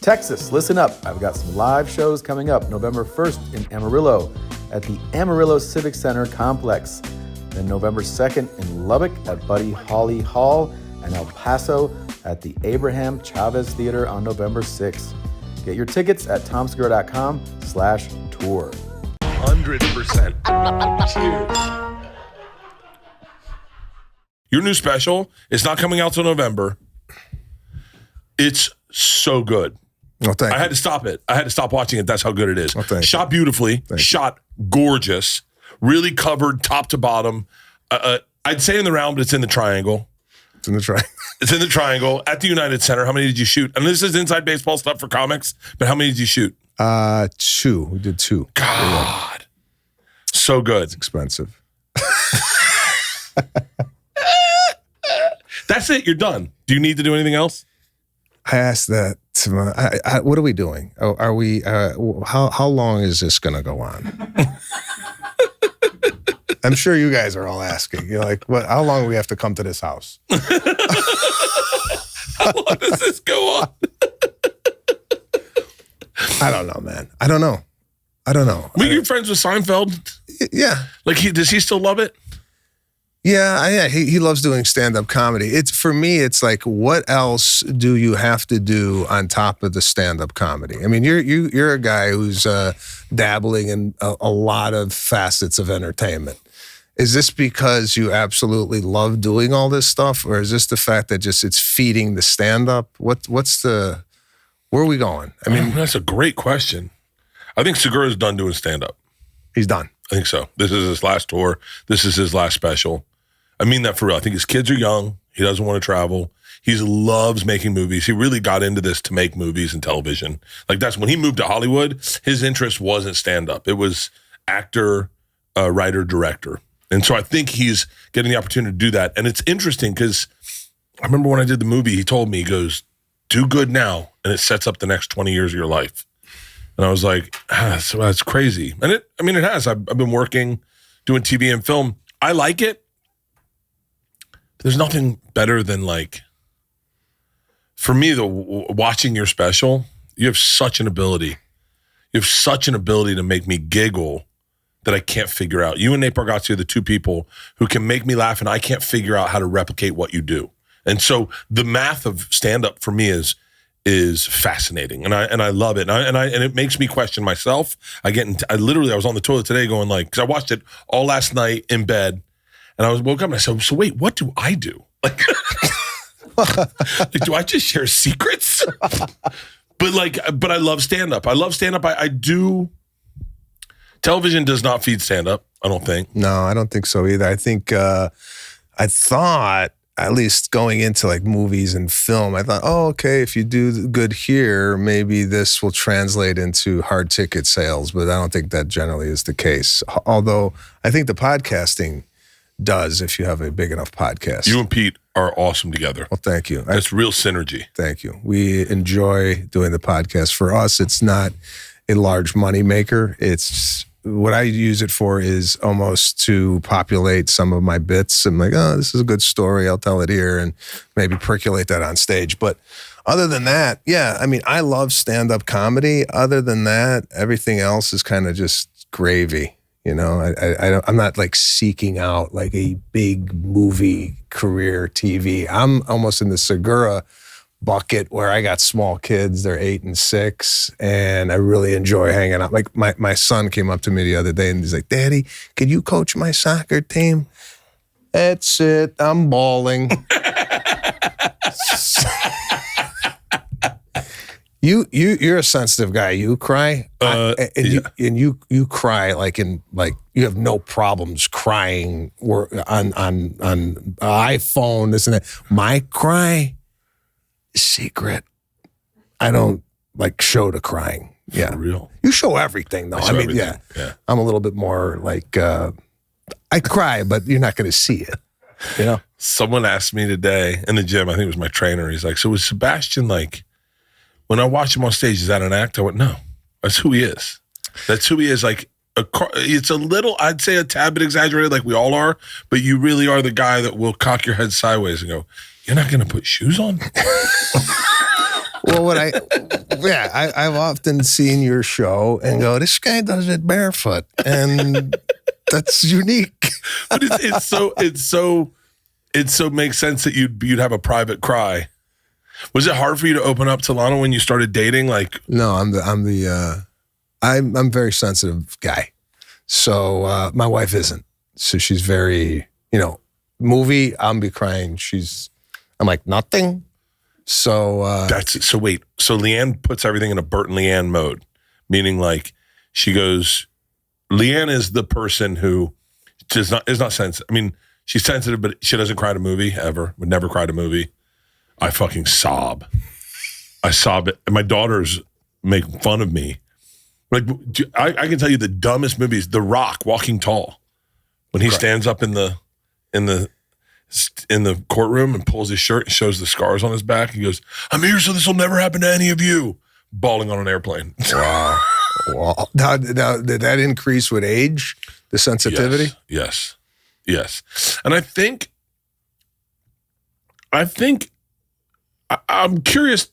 Texas, listen up. I've got some live shows coming up November 1st in Amarillo at the Amarillo Civic Center Complex. Then November 2nd in Lubbock at Buddy Holly Hall and El Paso at the Abraham Chavez Theater on November 6th. Get your tickets at tomsegura.com/tour. 100%. Cheers. Your new special is not coming out till November. It's so good. Oh, thank I had to stop it. I had to stop watching it. That's how good it is. Oh, shot beautifully, shot gorgeous, really covered top to bottom. I'd say in the round, but it's in the triangle. It's in the triangle. It's in the triangle at the United Center. How many did you shoot? And this is inside baseball stuff for comics, but how many did you shoot? 2. We did 2. God. So good. It's expensive. That's it. You're done. Do you need to do anything else? I asked that to my, what are we doing? Are we, how long is this going to go on? I'm sure you guys are all asking. You're like, what? How long do we have to come to this house? How long does this go on? I don't know, man. I don't know. Were you friends with Seinfeld? Yeah. Like, does he still love it? Yeah. He loves doing stand-up comedy. It's for me, it's like, what else do you have to do on top of the stand-up comedy? I mean, you're a guy who's dabbling in a lot of facets of entertainment. Is this because you absolutely love doing all this stuff, or is this the fact that just it's feeding the stand-up? What's the, where are we going? I mean, that's a great question. I think Segura's done doing stand-up. He's done. I think so. This is his last tour. This is his last special. I mean that for real. I think his kids are young. He doesn't want to travel. He loves making movies. He really got into this to make movies and television. Like, that's when he moved to Hollywood, his interest wasn't stand-up. It was actor, writer, director. And so I think he's getting the opportunity to do that. And it's interesting because I remember when I did the movie, he told me, he goes, do good now, and it sets up the next 20 years of your life. And I was like, that's crazy. And it has. I've been working, doing TV and film. I like it. There's nothing better than, like, for me, watching your special, you have such an ability. You have such an ability to make me giggle that I can't figure out. You and Nate Bargatze are the two people who can make me laugh, and I can't figure out how to replicate what you do. And so the math of stand-up for me is fascinating, and I love it, and it makes me question myself. I was on the toilet today going, like, because I watched it all last night in bed, and I woke up and I said, so wait, what do I do? Like, do I just share secrets? But I love stand-up. I do. Television does not feed stand-up, I don't think. No, I don't think so either. I think I thought, at least going into like movies and film, I thought, oh, okay, if you do good here, maybe this will translate into hard ticket sales, but I don't think that generally is the case. Although I think the podcasting does if you have a big enough podcast. You and Pete are awesome together. Well, thank you. That's real synergy. Thank you. We enjoy doing the podcast. For us, it's not a large money maker. It's what I use it for is almost to populate some of my bits. I'm like, oh, this is a good story. I'll tell it here and maybe percolate that on stage. But other than that, yeah, I mean, I love stand-up comedy. Other than that, everything else is kind of just gravy. You know, I'm not like seeking out like a big movie career TV. I'm almost in the Segura bucket where I got small kids. They're 8 and 6, and I really enjoy hanging out. Like my son came up to me the other day and he's like, Daddy, could you coach my soccer team? That's it. I'm bawling. You're a sensitive guy. You cry, you cry like you have no problems crying on iPhone, this and that. My cry, secret. I don't like show the crying. Yeah, for real. You show everything though. I mean, everything. Yeah. I'm a little bit more like I cry, but you're not going to see it. You know. Someone asked me today in the gym. I think it was my trainer. He's like, "So was Sebastian like?" When I watch him on stage, is that an act? I went, no, that's who he is. That's who he is. Like, it's a little, I'd say a tad bit exaggerated, like we all are, but you really are the guy that will cock your head sideways and go, you're not going to put shoes on? Well, I've often seen your show and go, this guy does it barefoot, and that's unique. But it so makes sense that you'd have a private cry. Was it hard for you to open up to Lana when you started dating? Like, no, I'm a very sensitive guy. So my wife isn't. So she's very, movie, I'm be crying. I'm like, nothing. So wait. So Leanne puts everything in a Bert and Leanne mode, meaning like she goes, Leanne is the person who is not sensitive. I mean, she's sensitive, but she doesn't cry at a movie ever. Would never cry at a movie. I fucking sob. I sob it. And my daughters make fun of me. Like, I can tell you the dumbest movies. The Rock, Walking Tall, when he stands up in the courtroom and pulls his shirt and shows the scars on his back. He goes, "I'm here so this will never happen to any of you." Bawling on an airplane. Wow. Wow. Now, did that increase with age, the sensitivity? Yes. And I think I'm curious,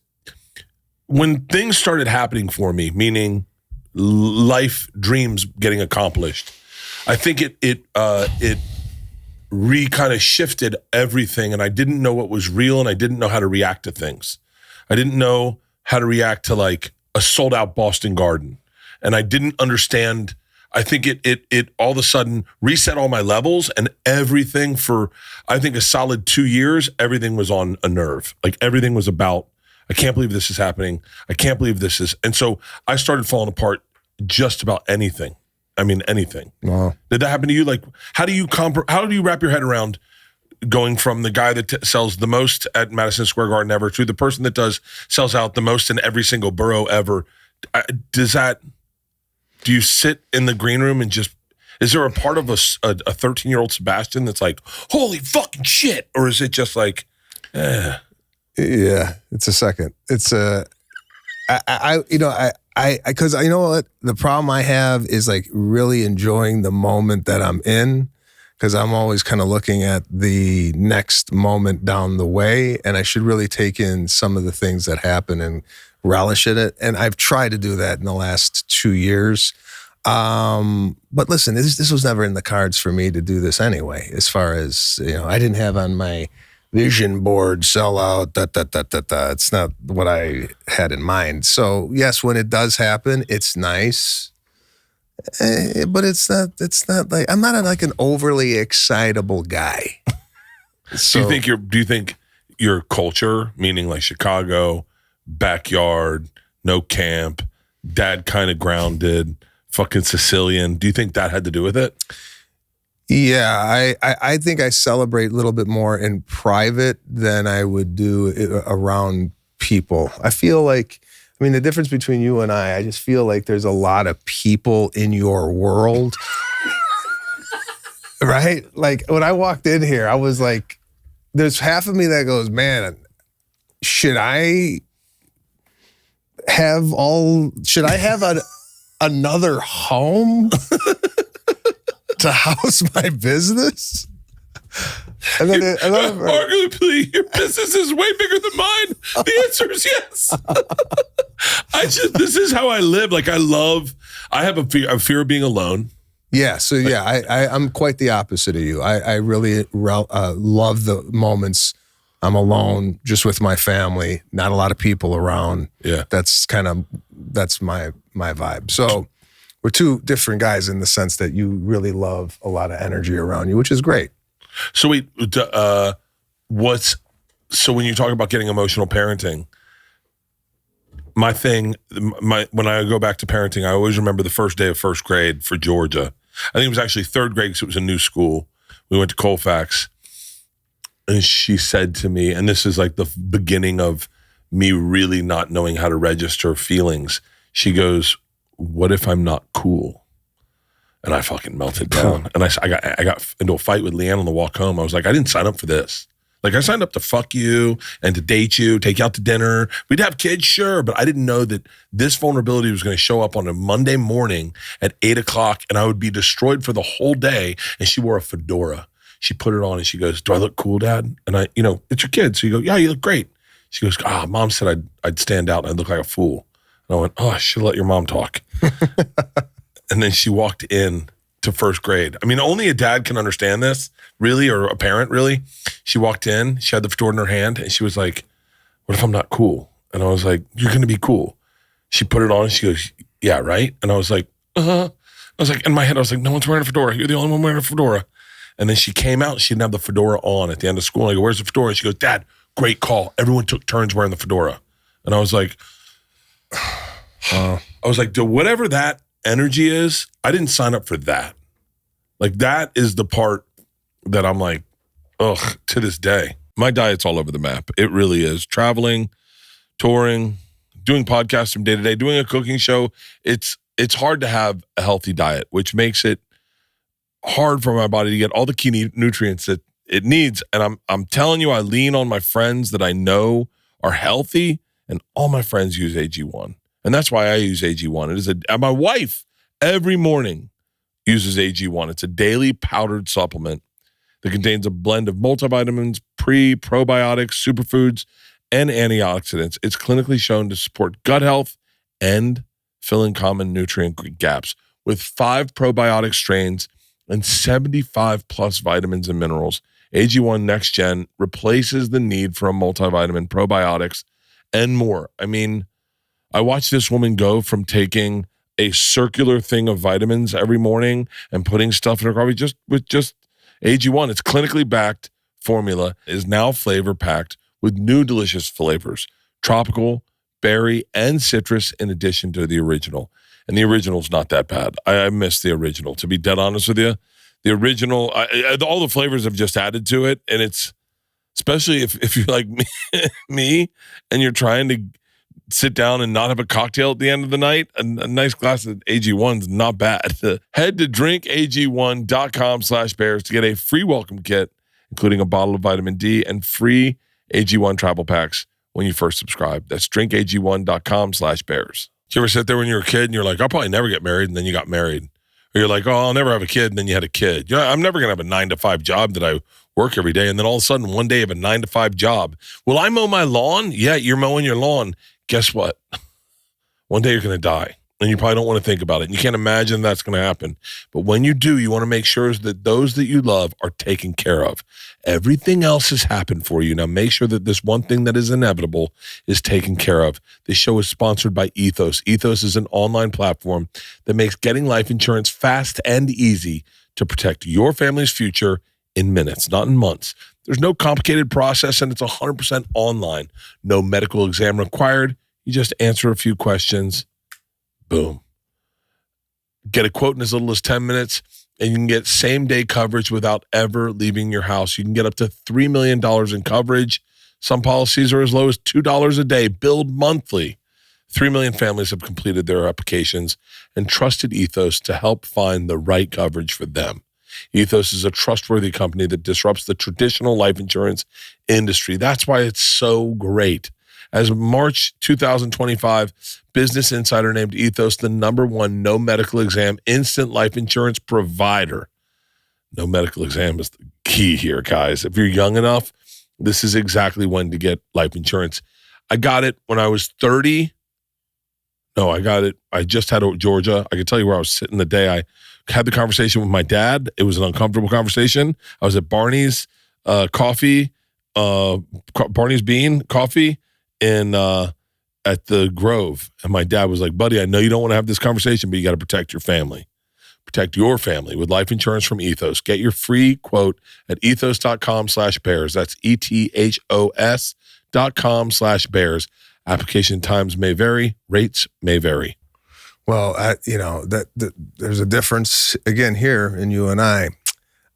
when things started happening for me, meaning life dreams getting accomplished, I think it kind of shifted everything, and I didn't know what was real, and I didn't know how to react to things. I didn't know how to react to like a sold out Boston Garden, and I didn't understand. I think it all of a sudden reset all my levels, and everything for, I think, a solid 2 years, everything was on a nerve. Like everything was about, I can't believe this is happening. I can't believe this is. And so I started falling apart just about anything. I mean, anything. Wow. Did that happen to you? Like, how do you wrap your head around going from the guy that sells the most at Madison Square Garden ever to the person that sells out the most in every single borough ever? Do you sit in the green room and just, is there a part of a 13-year-old Sebastian that's like, holy fucking shit? Or is it just like, eh? Yeah, it's a second. It's because you know what? The problem I have is like really enjoying the moment that I'm in, because I'm always kind of looking at the next moment down the way, and I should really take in some of the things that happen and relish in it. And I've tried to do that in the last 2 years. But listen, this was never in the cards for me to do this anyway. As far as, I didn't have on my vision board, sell out, It's not what I had in mind. So yes, when it does happen, it's nice. But it's not like, I'm not like an overly excitable guy. So, do you think your culture, meaning like Chicago, backyard, no camp, dad kind of grounded, fucking Sicilian, do you think that had to do with it? Yeah, I think I celebrate a little bit more in private than I would do around people. I feel like, the difference between you and I just feel like there's a lot of people in your world. Right? Like when I walked in here, I was like, there's half of me that goes, man, should I have another home to house my business? And then arguably, your business is way bigger than mine. The answer is yes. This is how I live. Like I have a fear of being alone. Yeah. So yeah, I'm quite the opposite of you. I really love the moments I'm alone, just with my family, not a lot of people around. Yeah. That's my vibe. So we're two different guys in the sense that you really love a lot of energy around you, which is great. So wait, so when you talk about getting emotional parenting, when I go back to parenting, I always remember the first day of first grade for Georgia. I think it was actually third grade because it was a new school. We went to Colfax, and she said to me, and this is like the beginning of me really not knowing how to register feelings. She goes, "What if I'm not cool?" And I fucking melted down. And I got into a fight with Leanne on the walk home. I was like, I didn't sign up for this. Like I signed up to fuck you and to date you, take you out to dinner. We'd have kids, sure, but I didn't know that this vulnerability was going to show up on a Monday morning at 8:00 and I would be destroyed for the whole day. And she wore a fedora. She put it on and she goes, "Do I look cool, Dad?" And it's your kid. So you go, "Yeah, you look great." She goes, Mom said I'd stand out and I'd look like a fool. And I went, I should let your mom talk. And then she walked in to first grade. I mean, only a dad can understand this, really, or a parent, really. She walked in, she had the fedora in her hand, and she was like, what if I'm not cool? And I was like, you're going to be cool. She put it on, and she goes, yeah, right? And I was like, I was like, in my head, I was like, no one's wearing a fedora. You're the only one wearing a fedora. And then she came out, she didn't have the fedora on at the end of school. And I go, where's the fedora? And she goes, Dad, great call. Everyone took turns wearing the fedora. And I was like, dude, whatever that energy is, I didn't sign up for that. Like, that is the part that I'm like, to this day. My diet's all over the map. It really is. Traveling, touring, doing podcasts from day to day, doing a cooking show. It's hard to have a healthy diet, which makes it hard for my body to get all the key nutrients that it needs. And I'm telling you, I lean on my friends that I know are healthy, and all my friends use AG1. And that's why I use AG1. It is my wife every morning uses AG1. It's a daily powdered supplement that contains a blend of multivitamins, probiotics, superfoods, and antioxidants. It's clinically shown to support gut health and fill in common nutrient gaps with 5 probiotic strains and 75 plus vitamins and minerals. AG1 Next Gen replaces the need for a multivitamin, probiotics, and more. I mean, I watched this woman go from taking a circular thing of vitamins every morning and putting stuff in her coffee with AG1. It's clinically backed formula, is now flavor packed with new delicious flavors, tropical, berry, and citrus, in addition to the original. And the original's not that bad. I miss the original, to be dead honest with you. The original, all the flavors have just added to it, and it's, especially if you're like me and you're trying to sit down and not have a cocktail at the end of the night, a nice glass of AG1's not bad. Head to drinkag1.com/bears to get a free welcome kit, including a bottle of vitamin D and free AG1 travel packs when you first subscribe. That's drinkag1.com/bears. Did you ever sit there when you were a kid and you're like, I'll probably never get married, and then you got married? Or you're like, I'll never have a kid, and then you had a kid. I'm never going to have a 9-to-5 job that I work every day, and then all of a sudden one day I have a 9-to-5 job. Will I mow my lawn? Yeah, you're mowing your lawn. Guess what? One day you're going to die, and you probably don't want to think about it. And you can't imagine that's going to happen. But when you do, you want to make sure that those that you love are taken care of. Everything else has happened for you. Now make sure that this one thing that is inevitable is taken care of. This show is sponsored by Ethos. Ethos is an online platform that makes getting life insurance fast and easy to protect your family's future in minutes, not in months. There's no complicated process, and it's 100% online. No medical exam required. You just answer a few questions. Boom. Get a quote in as little as 10 minutes, and you can get same-day coverage without ever leaving your house. You can get up to $3 million in coverage. Some policies are as low as $2 a day, billed monthly. 3 million families have completed their applications and trusted Ethos to help find the right coverage for them. Ethos is a trustworthy company that disrupts the traditional life insurance industry. That's why it's so great. As of March 2025, Business Insider named Ethos the #1 no medical exam instant life insurance provider. No medical exam is the key here, guys. If you're young enough, this is exactly when to get life insurance. I got it when I was 30. No, I got it. I just had it at Georgia. I can tell you where I was sitting the day I had the conversation with my dad. It was an uncomfortable conversation. I was at Barney's Barney's Bean Coffee at the Grove. And my dad was like, buddy, I know you don't want to have this conversation, but you got to protect your family. Protect your family with life insurance from Ethos. Get your free quote at ethos.com/bears. That's ETHOS.com/bears. Application times may vary. Rates may vary. Well, there's a difference again here in you and I.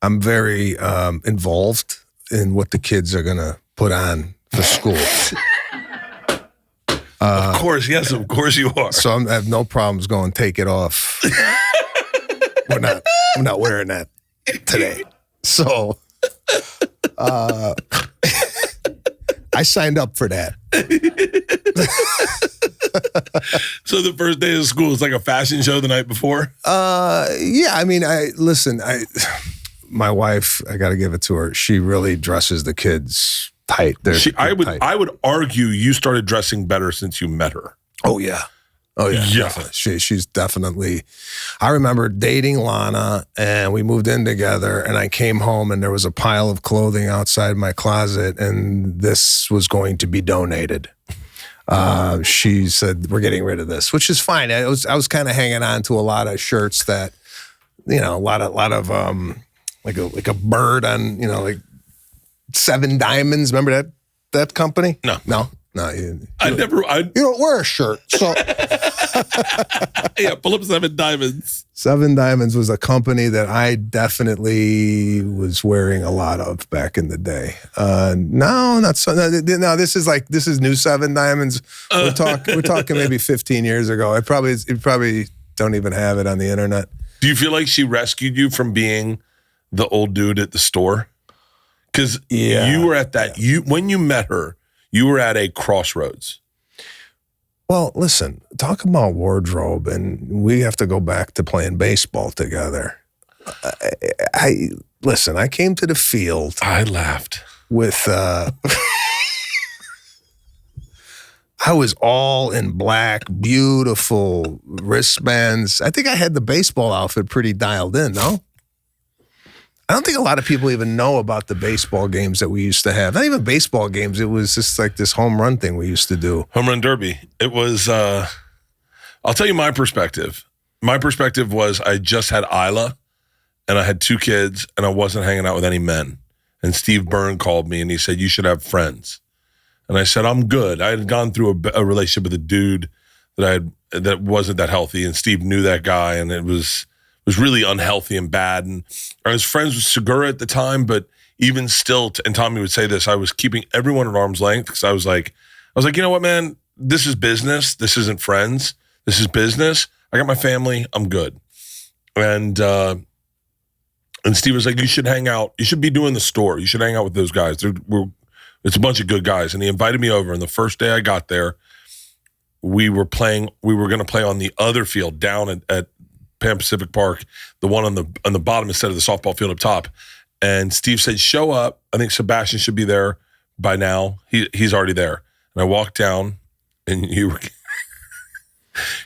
I'm very involved in what the kids are going to put on for school. Of course, yes, of course you are. So I have no problems going take it off. I'm not wearing that today. So I signed up for that. So the first day of school is like a fashion show the night before? Yeah, I mean, my wife, I got to give it to her. She really dresses the kids tight. I would argue you started dressing better since you met her. Oh yeah. Definitely. She's definitely. I remember dating Lana, and we moved in together. And I came home, and there was a pile of clothing outside my closet, and this was going to be donated. She said, "We're getting rid of this," which is fine. I was kind of hanging on to a lot of shirts that, a lot of like a bird on, like 7 Diamonds. Remember that company? No. You don't wear a shirt, so yeah. Pull up 7 Diamonds. 7 Diamonds was a company that I definitely was wearing a lot of back in the day. No, not so. No, this is new 7 Diamonds. We're talking maybe 15 years ago. You probably don't even have it on the internet. Do you feel like she rescued you from being the old dude at the store? Because you were at that. When you met her, you were at a crossroads. Well, listen, talk about wardrobe, and we have to go back to playing baseball together. I came to the field. I laughed. With, I was all in black, beautiful wristbands. I think I had the baseball outfit pretty dialed in, no? I don't think a lot of people even know about the baseball games that we used to have. Not even baseball games. It was just like this home run thing we used to do. Home run derby. It was, I'll tell you my perspective. My perspective was I just had Isla, and I had 2 kids, and I wasn't hanging out with any men. And Steve Byrne called me, and he said, "You should have friends." And I said, "I'm good." I had gone through a relationship with a dude that wasn't that healthy, and Steve knew that guy, and it was really unhealthy and bad. And I was friends with Segura at the time, but even still, and Tommy would say this, I was keeping everyone at arm's length because I was like, you know what, man, this is business. This isn't friends. This is business. I got my family. I'm good. And Steve was like, you should hang out. You should be doing the store. You should hang out with those guys. It's a bunch of good guys. And he invited me over. And the first day I got there, we were going to play on the other field down at Pan Pacific Park, the one on the bottom instead of the softball field up top. And Steve said, "Show up. I think Sebastian should be there by now. He's already there." And I walked down, and you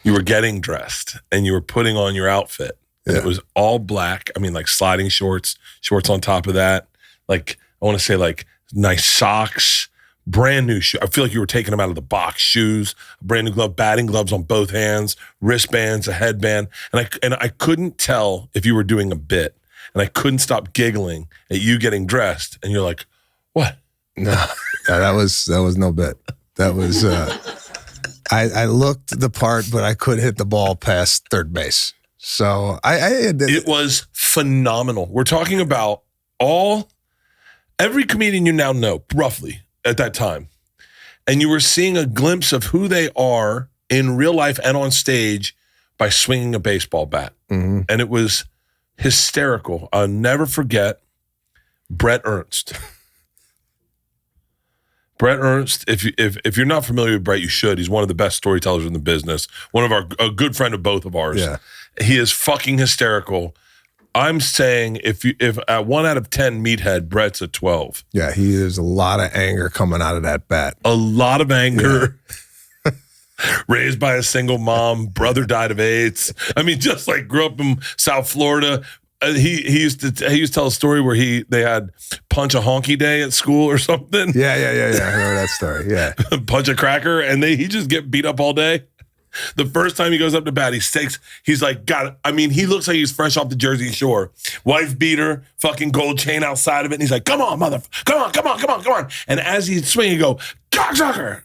were getting dressed, and you were putting on your outfit. And it was all black. I mean, like sliding shorts on top of that. Like, I want to say like nice socks, brand new shoes. I feel like you were taking them out of the box. Shoes, brand new glove, batting gloves on both hands, wristbands, a headband. And I couldn't tell if you were doing a bit. And I couldn't stop giggling at you getting dressed. And you're like, "What?" No, that was no bit. That was, I looked the part, but I couldn't hit the ball past third base. So it was phenomenal. We're talking about every comedian you now know, roughly, at that time. And you were seeing a glimpse of who they are in real life and on stage by swinging a baseball bat. Mm-hmm. And it was hysterical. I'll never forget Bret Ernst. Bret Ernst, if you're not familiar with Bret, you should. He's one of the best storytellers in the business. A good friend of both of ours. Yeah. He is fucking hysterical. I'm saying if at 1 out of 10 meathead, Bret's a 12. Yeah, there's a lot of anger coming out of that bat. A lot of anger. Yeah. Raised by a single mom, brother died of AIDS. I mean, just like grew up in South Florida. He used to tell a story where they had punch a honky day at school or something. Yeah. I remember that story. Yeah, punch a cracker, and he just get beat up all day. The first time he goes up to bat, he's like, God, I mean, he looks like he's fresh off the Jersey Shore. Wife beater, fucking gold chain outside of it. And he's like, come on. And as he's swinging, he go, cocksucker,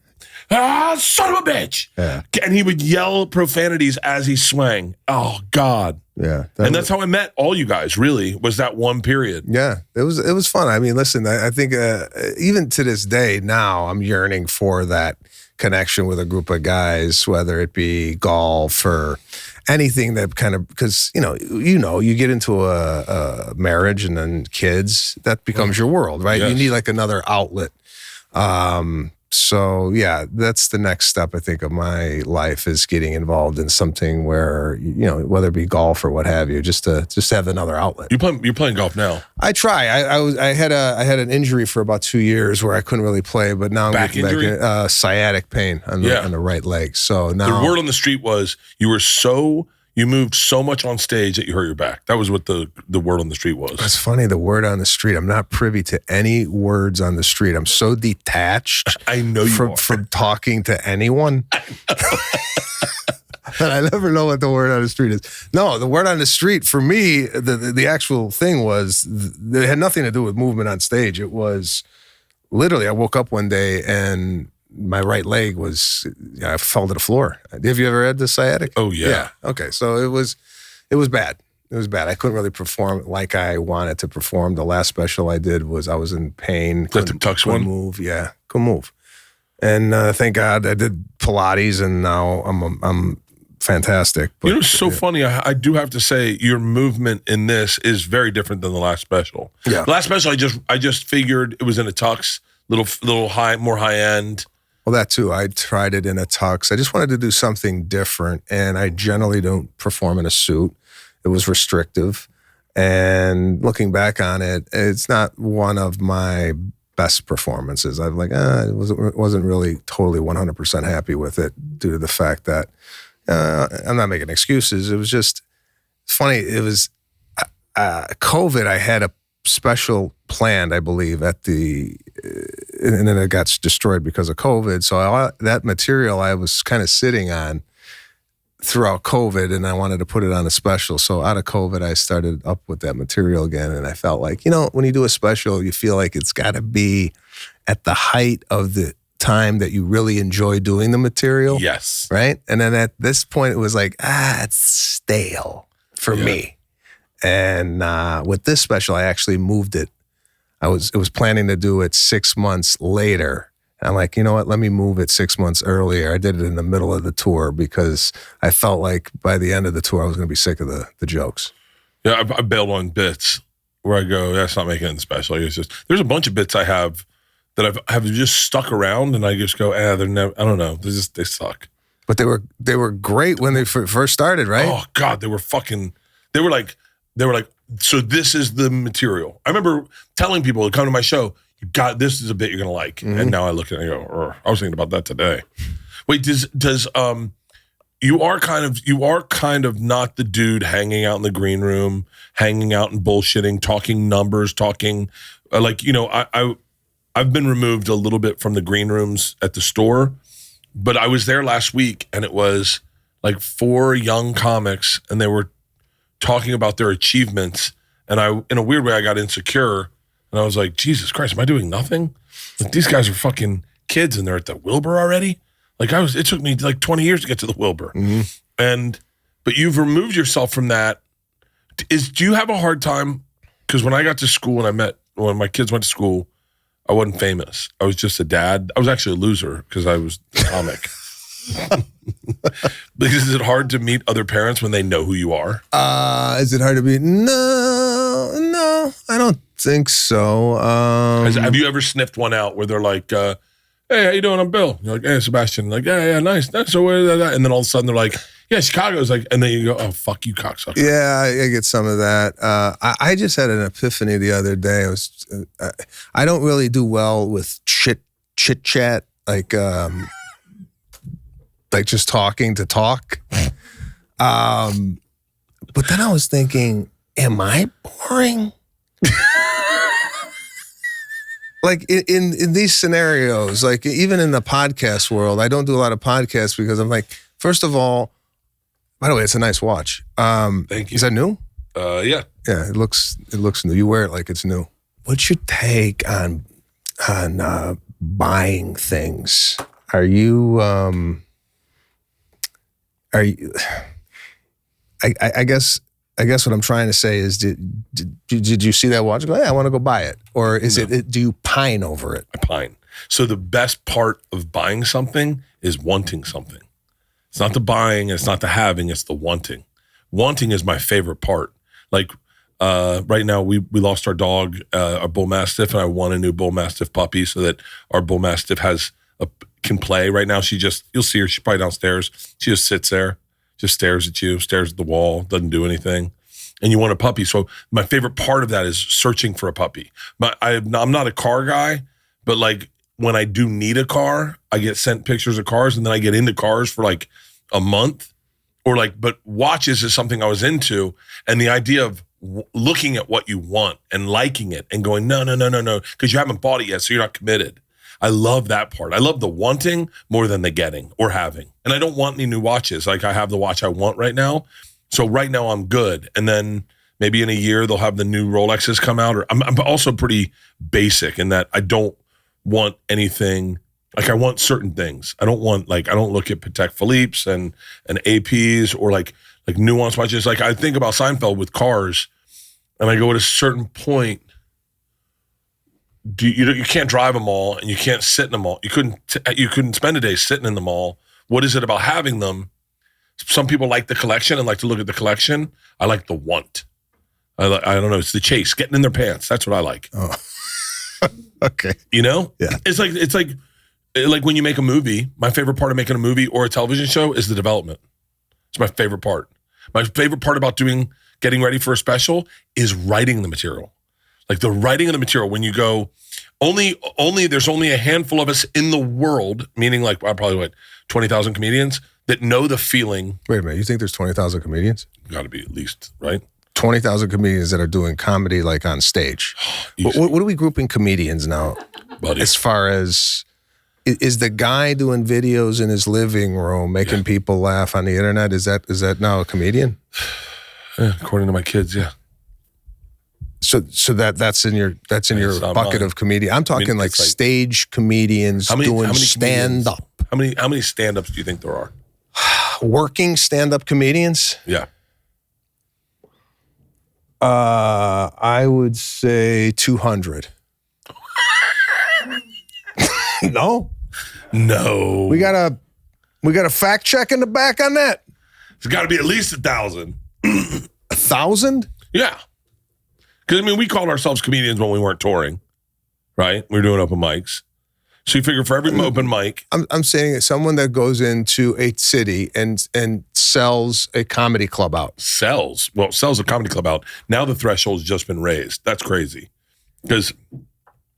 son of a bitch. Yeah. And he would yell profanities as he swang. Oh, God. Yeah. That's how I met all you guys, really, was that one period. Yeah, it was fun. I mean, listen, I think even to this day now, I'm yearning for that connection with a group of guys, whether it be golf or anything that kind of, because you get into a marriage and then kids, that becomes your world, right? Yes. You need like another outlet. So yeah, that's the next step, I think, of my life, is getting involved in something where, whether it be golf or what have you, just to have another outlet. You're playing golf now. I try. I had an injury for about 2 years where I couldn't really play, but now I'm getting back sciatic pain on the right leg. So now the word on the street was you moved so much on stage that you hurt your back. That was what the word on the street was. It's funny, the word on the street. I'm not privy to any words on the street. I'm so detached. I know from talking to anyone. That I never know what the word on the street is. No, the word on the street for me, the actual thing was, it had nothing to do with movement on stage. It was literally, I woke up one day and my right leg I fell to the floor. Have you ever had the sciatic? Oh yeah. Yeah. Okay. So it was bad. It was bad. I couldn't really perform like I wanted to perform. The last special I did I was in pain. Couldn't couldn't move. Yeah. Couldn't move. And thank God I did Pilates, and now I'm fantastic. But, it's so funny. I do have to say, your movement in this is very different than the last special. Yeah. The last special, I just figured it was in a tux, little high, more high end. Well, that too. I tried it in a tux. I just wanted to do something different, and I generally don't perform in a suit. It was restrictive, and looking back on it, it's not one of my best performances. I'm like, wasn't really totally 100% happy with it, due to the fact that I'm not making excuses. It was just funny. It was COVID. I had a special planned, I believe, and then it got destroyed because of COVID. So that material I was kind of sitting on throughout COVID, and I wanted to put it on a special. So out of COVID, I started up with that material again, and I felt like, when you do a special, you feel like it's got to be at the height of the time that you really enjoy doing the material. Yes. Right? And then at this point, it was like, it's stale for me. And with this special, I actually moved it. It was planning to do it 6 months later. And I'm like, you know what? Let me move it 6 months earlier. I did it in the middle of the tour because I felt like by the end of the tour, I was going to be sick of the jokes. Yeah, I bailed on bits where I go, that's not making it special. It's just, there's a bunch of bits I have that have just stuck around, and I just go, they're never, I don't know. They suck. But they were great when they first started, right? Oh God, they were like, so this is the material. I remember telling people to come to my show, this is a bit you're going to like. Mm-hmm. And now I look at it and I go, I was thinking about that today. Wait, you are kind of not the dude hanging out in the green room, hanging out and bullshitting, talking numbers, I've been removed a little bit from the green rooms at the store, but I was there last week, and it was like 4 young comics, and they were talking about their achievements, and in a weird way, I got insecure, and I was like, Jesus Christ, am I doing nothing? Like, these guys are fucking kids, and they're at the Wilbur already. Like it took me like 20 years to get to the Wilbur, but you've removed yourself from that. Do you have a hard time? Because when I got to school and when my kids went to school, I wasn't famous. I was just a dad. I was actually a loser because I was a comic. Because is it hard to meet other parents when they know who you are? Is it hard to meet? No, I don't think so. Have you ever sniffed one out where they're like, hey, how you doing? I'm Bill. You're like, hey, Sebastian. Like, yeah, nice. So where that? And then all of a sudden they're like, yeah, Chicago's like, and then you go, oh, fuck you, cocksucker. Yeah, I get some of that. I just had an epiphany the other day. I don't really do well with chit chat, like just talking to talk. But then I was thinking, am I boring? Like in these scenarios, like even in the podcast world, I don't do a lot of podcasts because I'm like, first of all, by the way, it's a nice watch. Thank you. Is that new? Yeah. Yeah, it looks new. You wear it like it's new. What's your take on buying things? I guess what I'm trying to say is, did you see that watch? Go, hey, I want to go buy it. Or is it, do you pine over it? I pine. So the best part of buying something is wanting something. It's not the buying, it's not the having, it's the wanting. Wanting is my favorite part. Like right now, we lost our dog, our bull mastiff, and I want a new bull mastiff puppy so that our bull mastiff has can play right now. You'll see her. She's probably downstairs. She just sits there, just stares at you, stares at the wall, doesn't do anything. And you want a puppy. So my favorite part of that is searching for a puppy. I'm not a car guy, but like when I do need a car, I get sent pictures of cars and then I get into cars for like a month but watches is something I was into. And the idea of looking at what you want and liking it and going, no, because you haven't bought it yet. So you're not committed. I love that part. I love the wanting more than the getting or having. And I don't want any new watches. Like I have the watch I want right now. So right now I'm good. And then maybe in a year they'll have the new Rolexes come out. Or I'm also pretty basic in that I don't want anything. Like I want certain things. I don't look at Patek Philippe's and APs or like nuanced watches. Like I think about Seinfeld with cars and I go at a certain point, you can't drive them all and you can't sit in them all. You couldn't spend a day sitting in them all. What is it about having them? Some people like the collection and like to look at the collection. I like the want. I don't know. It's the chase, getting in their pants. That's what I like. Oh, okay. You know? Yeah. It's like when you make a movie. My favorite part of making a movie or a television show is the development. It's my favorite part. My favorite part about getting ready for a special is writing the material. Like the writing of the material, when you go, there's only a handful of us in the world, meaning like probably 20,000 comedians that know the feeling. Wait a minute, you think there's 20,000 comedians? Got to be at least, right? 20,000 comedians that are doing comedy like on stage. What are we grouping comedians now? Buddy. As far as, is the guy doing videos in his living room making people laugh on the internet, is that now a comedian? Yeah, according to my kids, yeah. So that's in your bucket of comedian. I'm talking like stage comedians doing stand up. How many stand ups do you think there are? Working stand up comedians? Yeah. I would say 200. No. We got a fact check in the back on that. It's got to be at least 1,000. 1,000? Yeah. Because, we called ourselves comedians when we weren't touring, right? We were doing open mics. So you figure for every open mic. I'm saying someone that goes into a city and sells a comedy club out. Sells a comedy club out. Now the threshold's just been raised. That's crazy. Because.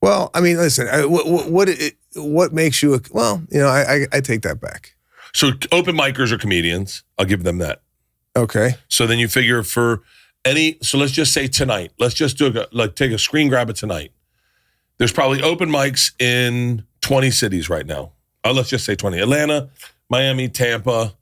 Well, listen, what makes you, I take that back. So open micers are comedians. I'll give them that. Okay. So then you figure so let's just say tonight, let's just take a screen grab of tonight. There's probably open mics in 20 cities right now. Let's just say 20. Atlanta, Miami, Tampa,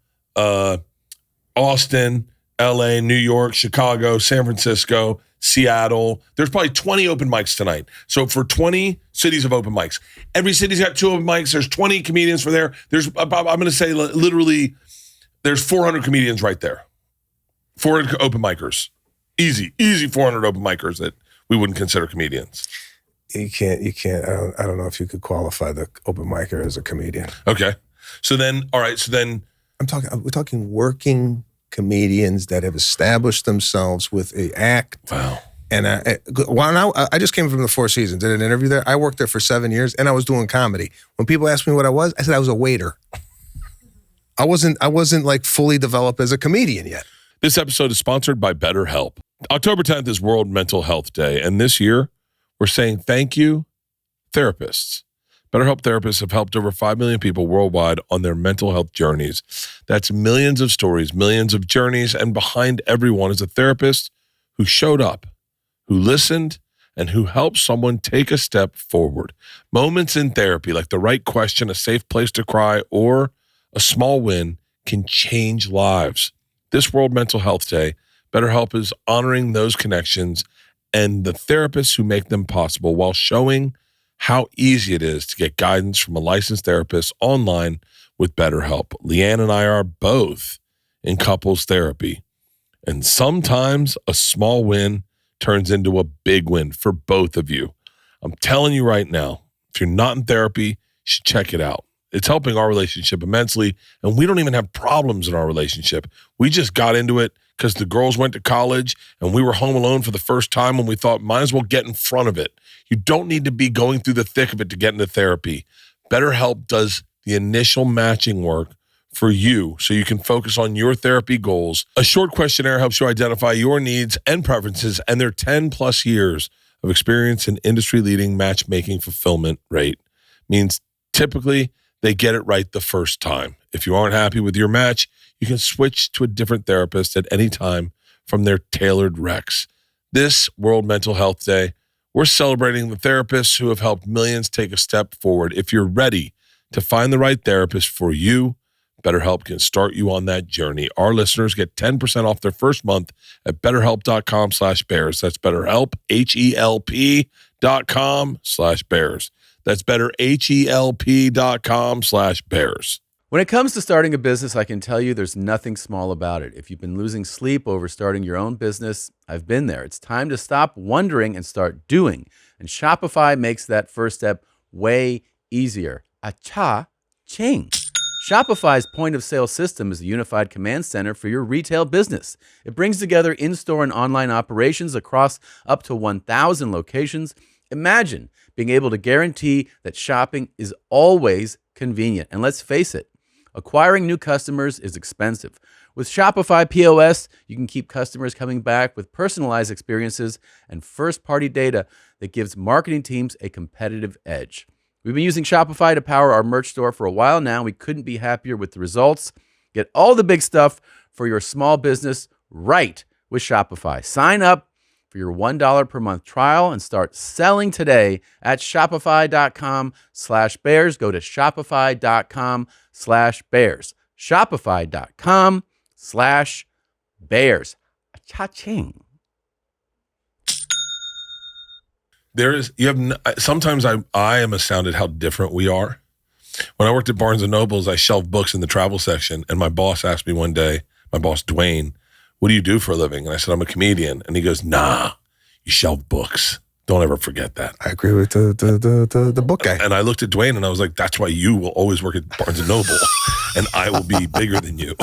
Austin, LA, New York, Chicago, San Francisco, Seattle. There's probably 20 open mics tonight. So for 20 cities of open mics, every city's got 2 open mics. There's 20 comedians for there. There's about, I'm going to say literally, there's 400 comedians right there. 400 open micers. Easy 400 open micers that we wouldn't consider comedians. You can't. I don't know if you could qualify the open micer as a comedian. Okay. So then, all right. So then, we're talking working comedians that have established themselves with a act. Wow. And I just came from the Four Seasons, did an interview there. I worked there for 7 years, and I was doing comedy. When people asked me what I was, I said I was a waiter. I wasn't like fully developed as a comedian yet. This episode is sponsored by BetterHelp. October 10th is World Mental Health Day, and this year we're saying thank you, therapists. BetterHelp therapists have helped over 5 million people worldwide on their mental health journeys. That's millions of stories, millions of journeys, and behind everyone is a therapist who showed up, who listened, and who helped someone take a step forward. Moments in therapy, like the right question, a safe place to cry, or a small win, can change lives. This World Mental Health Day, BetterHelp is honoring those connections and the therapists who make them possible while showing how easy it is to get guidance from a licensed therapist online with BetterHelp. Leanne and I are both in couples therapy, and sometimes a small win turns into a big win for both of you. I'm telling you right now, if you're not in therapy, you should check it out. It's helping our relationship immensely, and we don't even have problems in our relationship. We just got into it because the girls went to college, and we were home alone for the first time, and we thought, might as well get in front of it. You don't need to be going through the thick of it to get into therapy. BetterHelp does the initial matching work for you so you can focus on your therapy goals. A short questionnaire helps you identify your needs and preferences, and their 10 plus years of experience in industry-leading matchmaking fulfillment rate means typically they get it right the first time. If you aren't happy with your match, you can switch to a different therapist at any time from their tailored recs. This World Mental Health Day, we're celebrating the therapists who have helped millions take a step forward. If you're ready to find the right therapist for you, BetterHelp can start you on that journey. Our listeners get 10% off their first month at betterhelp.com/bears. That's BetterHelp, HELP.com/bears. That's betterhelp.com/bears. When it comes to starting a business, I can tell you there's nothing small about it. If you've been losing sleep over starting your own business, I've been there. It's time to stop wondering and start doing. And Shopify makes that first step way easier. Cha-ching. Shopify's point-of-sale system is a unified command center for your retail business. It brings together in-store and online operations across up to 1,000 locations. Imagine being able to guarantee that shopping is always convenient. And let's face it, acquiring new customers is expensive. With Shopify POS, you can keep customers coming back with personalized experiences and first-party data that gives marketing teams a competitive edge. We've been using Shopify to power our merch store for a while now. We couldn't be happier with the results. Get all the big stuff for your small business right with Shopify. Sign up for your $1 per month trial and start selling today at shopify.com/bears. Go to shopify.com/bears. Shopify.com/bears. Cha-ching. Sometimes I am astounded how different we are. When I worked at Barnes & Noble's, I shelved books in the travel section, and my boss asked me one day, my boss Dwayne, what do you do for a living? And I said, I'm a comedian. And he goes, nah, you shelve books. Don't ever forget that. I agree with the book guy. And I looked at Dwayne and I was like, that's why you will always work at Barnes & Noble and I will be bigger than you.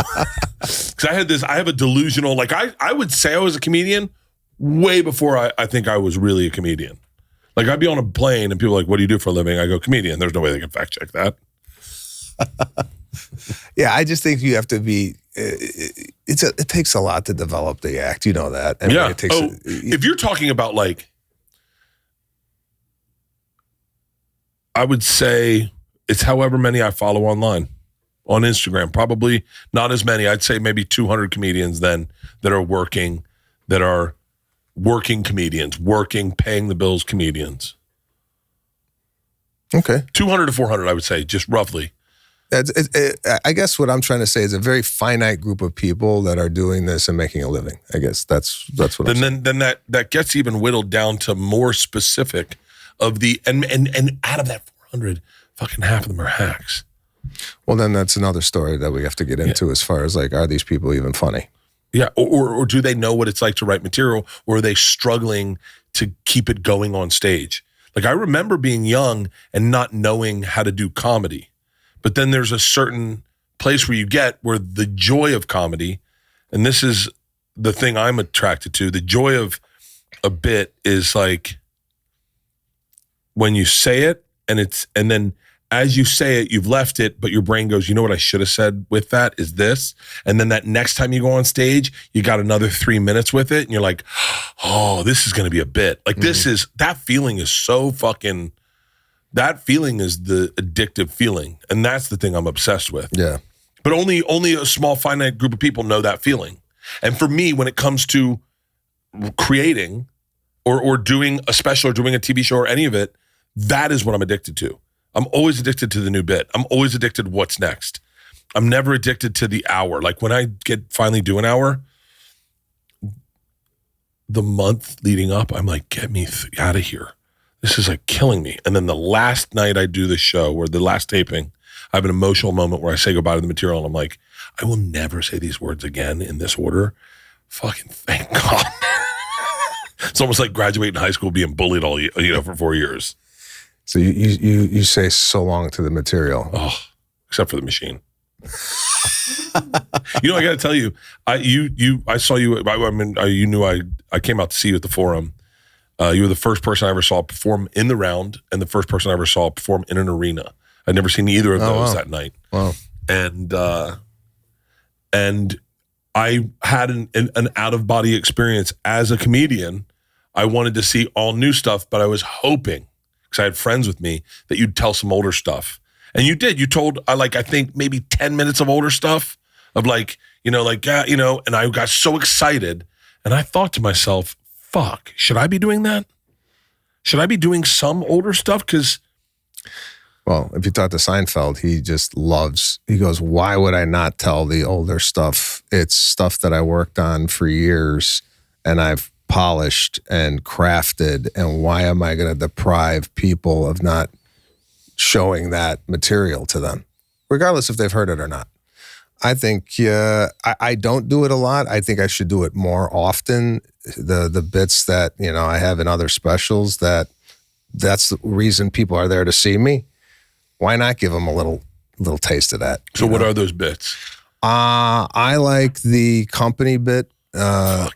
Because I have a delusional, like I would say I was a comedian way before I think I was really a comedian. Like I'd be on a plane and people are like, what do you do for a living? I go, comedian. There's no way they can fact check that. Yeah, I just think you have to be, it takes a lot to develop the act. You know that. Yeah. If you're talking about like, I would say it's however many I follow online on Instagram. Probably not as many. I'd say maybe 200 comedians then that are working comedians, paying the bills comedians. Okay. 200 to 400, I would say, just roughly. I guess what I'm trying to say is a very finite group of people that are doing this and making a living. I guess that's what I'm saying. Then that gets even whittled down to more specific of the, and out of that 400, fucking half of them are hacks. Well, then that's another story that we have to get into as far as like, are these people even funny? Yeah, or do they know what it's like to write material, or are they struggling to keep it going on stage? Like I remember being young and not knowing how to do comedy, but then there's a certain place where you get where the joy of comedy, and this is the thing I'm attracted to, the joy of a bit is like when you say it and then as you say it, you've left it, but your brain goes, you know what I should have said with that is this. And then that next time you go on stage, you got another 3 minutes with it. And you're like, oh, this is going to be a bit. Like that feeling is so fucking, that feeling is the addictive feeling. And that's the thing I'm obsessed with. Yeah. But only a small finite group of people know that feeling. And for me, when it comes to creating or doing a special or doing a TV show or any of it, that is what I'm addicted to. I'm always addicted to the new bit. I'm always addicted to what's next. I'm never addicted to the hour. Like when I finally do an hour, the month leading up, I'm like, get me out of here. This is like killing me. And then the last night I do the show or the last taping, I have an emotional moment where I say goodbye to the material and I'm like, I will never say these words again in this order. Fucking thank God. It's almost like graduating high school being bullied all for 4 years. So you say so long to the material. Oh, except for the machine. I got to tell you, I saw you. I mean, you knew I came out to see you at the Forum. You were the first person I ever saw perform in the round, and the first person I ever saw perform in an arena. I'd never seen either of those that night. Wow. And I had an out-of-body experience as a comedian. I wanted to see all new stuff, but I was hoping, because I had friends with me, that you'd tell some older stuff. And you did. You told, I think, maybe 10 minutes of older stuff of and I got so excited. And I thought to myself, fuck, should I be doing that? Should I be doing some older stuff? Because... Well, if you talk to Seinfeld, he goes, why would I not tell the older stuff? It's stuff that I worked on for years and I've polished and crafted. And why am I going to deprive people of not showing that material to them, regardless if they've heard it or not? I think I don't do it a lot. I think I should do it more often. The bits that, I have in other specials, that's the reason people are there to see me. Why not give them a little taste of that? So what are those bits? I like the company bit. But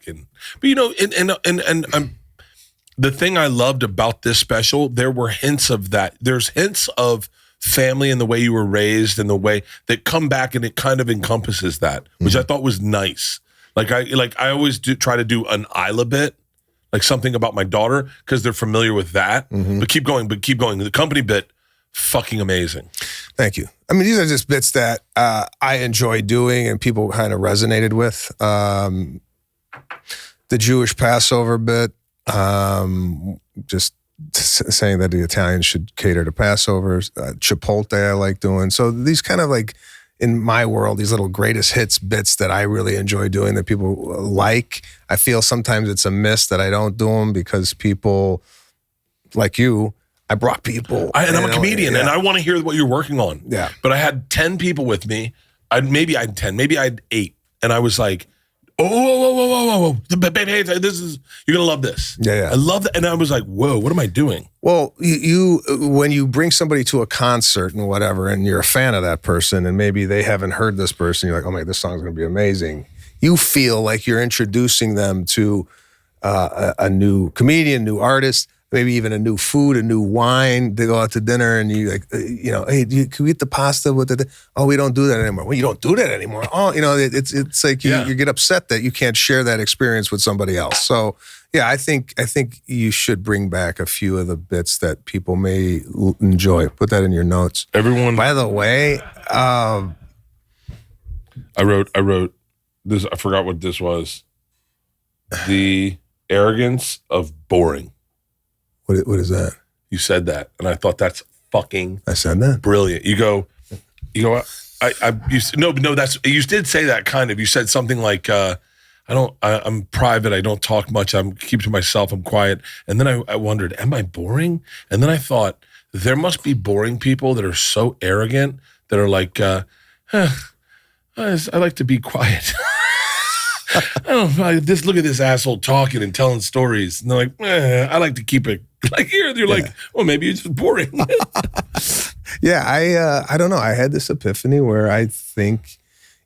the thing I loved about this special, there were hints of that. There's hints of family and the way you were raised and the way that come back, and it kind of encompasses that, which I thought was nice. I always try to do an Isla bit, like something about my daughter, because they're familiar with that. But keep going. The company bit, fucking amazing. Thank you. I mean, these are just bits that I enjoy doing and people kind of resonated with. The Jewish Passover bit, just saying that the Italians should cater to Passover. Chipotle I like doing. So these kind of in my world, these little greatest hits bits that I really enjoy doing that people like. I feel sometimes it's a miss that I don't do them because people like you, I brought people. I'm a comedian, and I want to hear what you're working on. Yeah. But I had 10 people with me. Maybe I had 10, maybe I had 8. And I was like, whoa. Hey, you're going to love this. Yeah. I love that. And I was like, whoa, what am I doing? Well, you when you bring somebody to a concert and whatever, and you're a fan of that person, and maybe they haven't heard this person, you're like, oh my, this song's going to be amazing. You feel like you're introducing them to a new comedian, new artist, maybe even a new food, a new wine. They go out to dinner and you hey, can we eat the pasta with the? Oh, we don't do that anymore. Well, you don't do that anymore. Oh, it's like you get upset that you can't share that experience with somebody else. So yeah, I think you should bring back a few of the bits that people may enjoy. Put that in your notes. Everyone. By the way, I wrote this. I forgot what this was. The arrogance of boring. What is that? You said that, and I thought that's fucking. I said that. Brilliant. You go. That's you did say that kind of. You said something like, I'm private. I don't talk much. I'm keep to myself. I'm quiet. And then I wondered, am I boring? And then I thought there must be boring people that are so arrogant that are like, I like to be quiet. Just look at this asshole talking and telling stories. And they're like, I like to keep it like here. You're like, well, maybe it's just boring. Yeah, I don't know. I had this epiphany where I think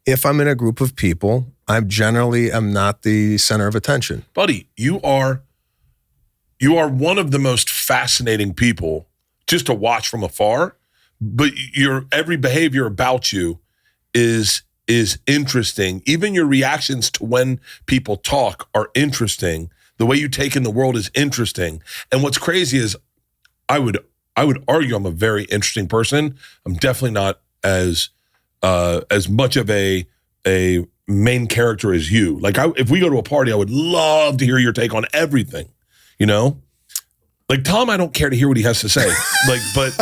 if I'm in a group of people, I generally am not the center of attention. Buddy, you are one of the most fascinating people just to watch from afar. But every behavior about you is interesting. Even your reactions to when people talk are interesting. The way you take in the world is interesting. And what's crazy is I would argue I'm a very interesting person. I'm definitely not as much of a main character as you. If we go to a party, I would love to hear your take on everything, Like Tom, I don't care to hear what he has to say. But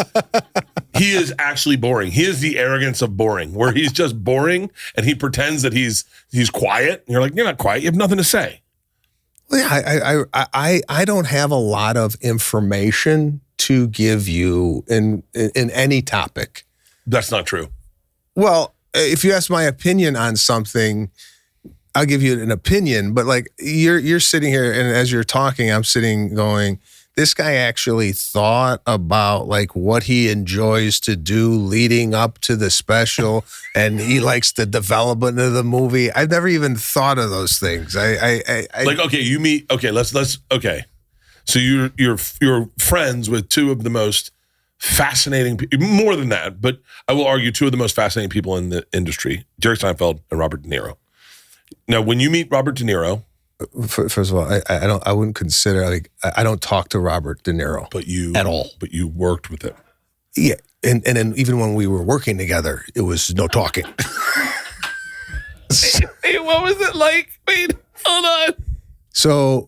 he is actually boring. He is the arrogance of boring, where he's just boring and he pretends that he's quiet. And you're like, you're not quiet. You have nothing to say. Well, yeah, I don't have a lot of information to give you in any topic. That's not true. Well, if you ask my opinion on something, I'll give you an opinion. But you're sitting here, and as you're talking, I'm sitting going, this guy actually thought about what he enjoys to do leading up to the special, and he likes the development of the movie. I've never even thought of those things. So you're friends with two of the most fascinating, more than that, but I will argue two of the most fascinating people in the industry, Jerry Seinfeld and Robert De Niro. Now, when you meet Robert De Niro, first of all, I wouldn't consider, like, I don't talk to Robert De Niro, at all. But you worked with him. Yeah, and then even when we were working together, it was no talking. Hey, what was it like? Wait, hold on. So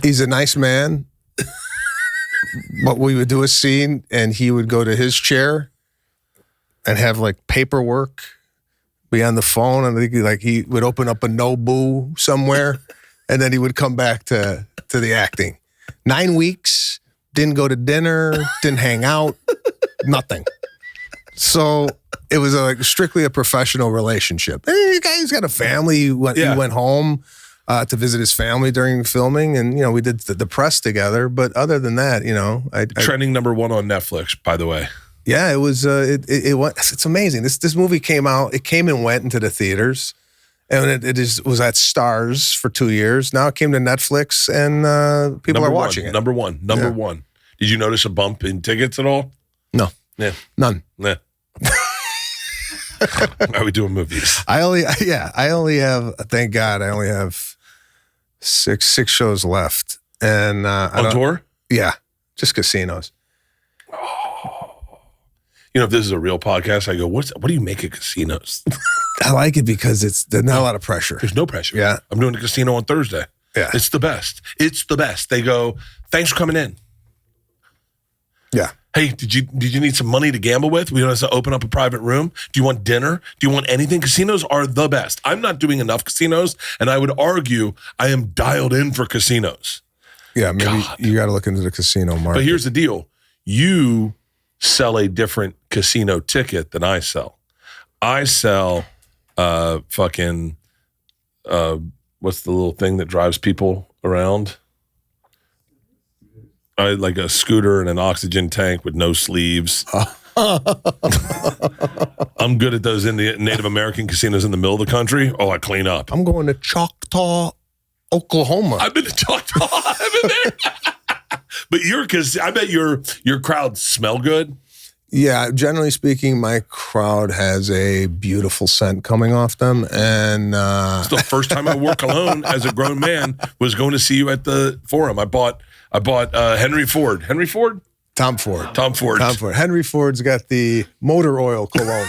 he's a nice man, but we would do a scene, and he would go to his chair and have like paperwork, be on the phone, and he would open up a Nobu somewhere, and then he would come back to the acting. 9 weeks, didn't go to dinner, didn't hang out, nothing. So it was strictly a professional relationship. Hey, he's got a family. He went home to visit his family during filming, and we did the press together. But other than that, Trending number 1 on Netflix, by the way. Yeah, it was. It went. It's amazing. This movie came out. It came and went into the theaters, and it was at Stars for 2 years. Now it came to Netflix, and people are watching it. Number one. Did you notice a bump in tickets at all? No. Yeah. None. Yeah. Why are we doing movies? I only have, thank God, I only have six shows left, and on tour. Yeah, just casinos. If this is a real podcast, I go, what do you make of casinos? I like it because there's not a lot of pressure. There's no pressure. Yeah. I'm doing a casino on Thursday. Yeah. It's the best. They go, thanks for coming in. Yeah. Hey, did you need some money to gamble with? We don't have to open up a private room. Do you want dinner? Do you want anything? Casinos are the best. I'm not doing enough casinos, and I would argue I am dialed in for casinos. Yeah, maybe you got to look into the casino market. But here's the deal. You sell a different casino ticket than I sell. I sell what's the little thing that drives people around? Like a scooter and an oxygen tank with no sleeves. I'm good at those in the Native American casinos in the middle of the country. Oh, I clean up. I'm going to Choctaw, Oklahoma. I've been to Choctaw. I've been there. But I bet your crowds smell good. Yeah, generally speaking, my crowd has a beautiful scent coming off them, and it's the first time I wore cologne as a grown man was going to see you at the Forum. I bought Henry Ford. Henry Ford? Tom Ford. Henry Ford's got the motor oil cologne.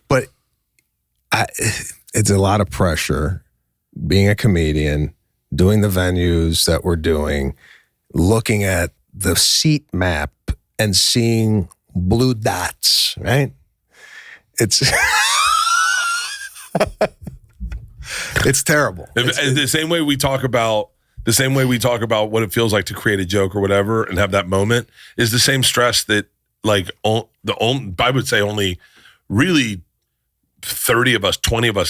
But it's a lot of pressure being a comedian, doing the venues that we're doing, looking at the seat map and seeing blue dots, right? It's it's terrible. The same way we talk about what it feels like to create a joke or whatever and have that moment is the same stress that I would say only really 20 of us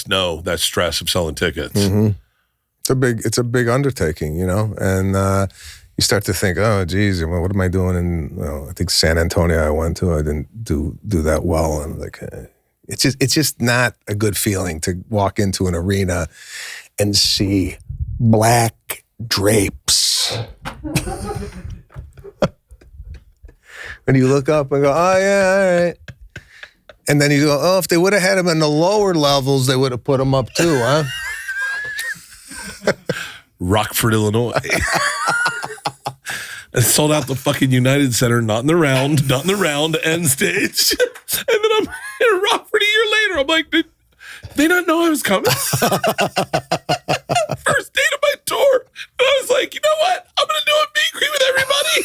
know that stress of selling tickets. Mm-hmm. It's a big undertaking, and you start to think, oh, geez, what am I doing? And I think San Antonio I went to, I didn't do that well. And it's just not a good feeling to walk into an arena and see black drapes. And you look up and go, oh, yeah, all right. And then you go, oh, if they would have had them in the lower levels, they would have put them up too, huh? Rockford, Illinois. I sold out the fucking United Center, not in the round end stage. And then I'm in Rockford a year later. I'm like, did they not know I was coming? First date of my tour. And I was like, you know what? I'm going to do a meet and greet with everybody.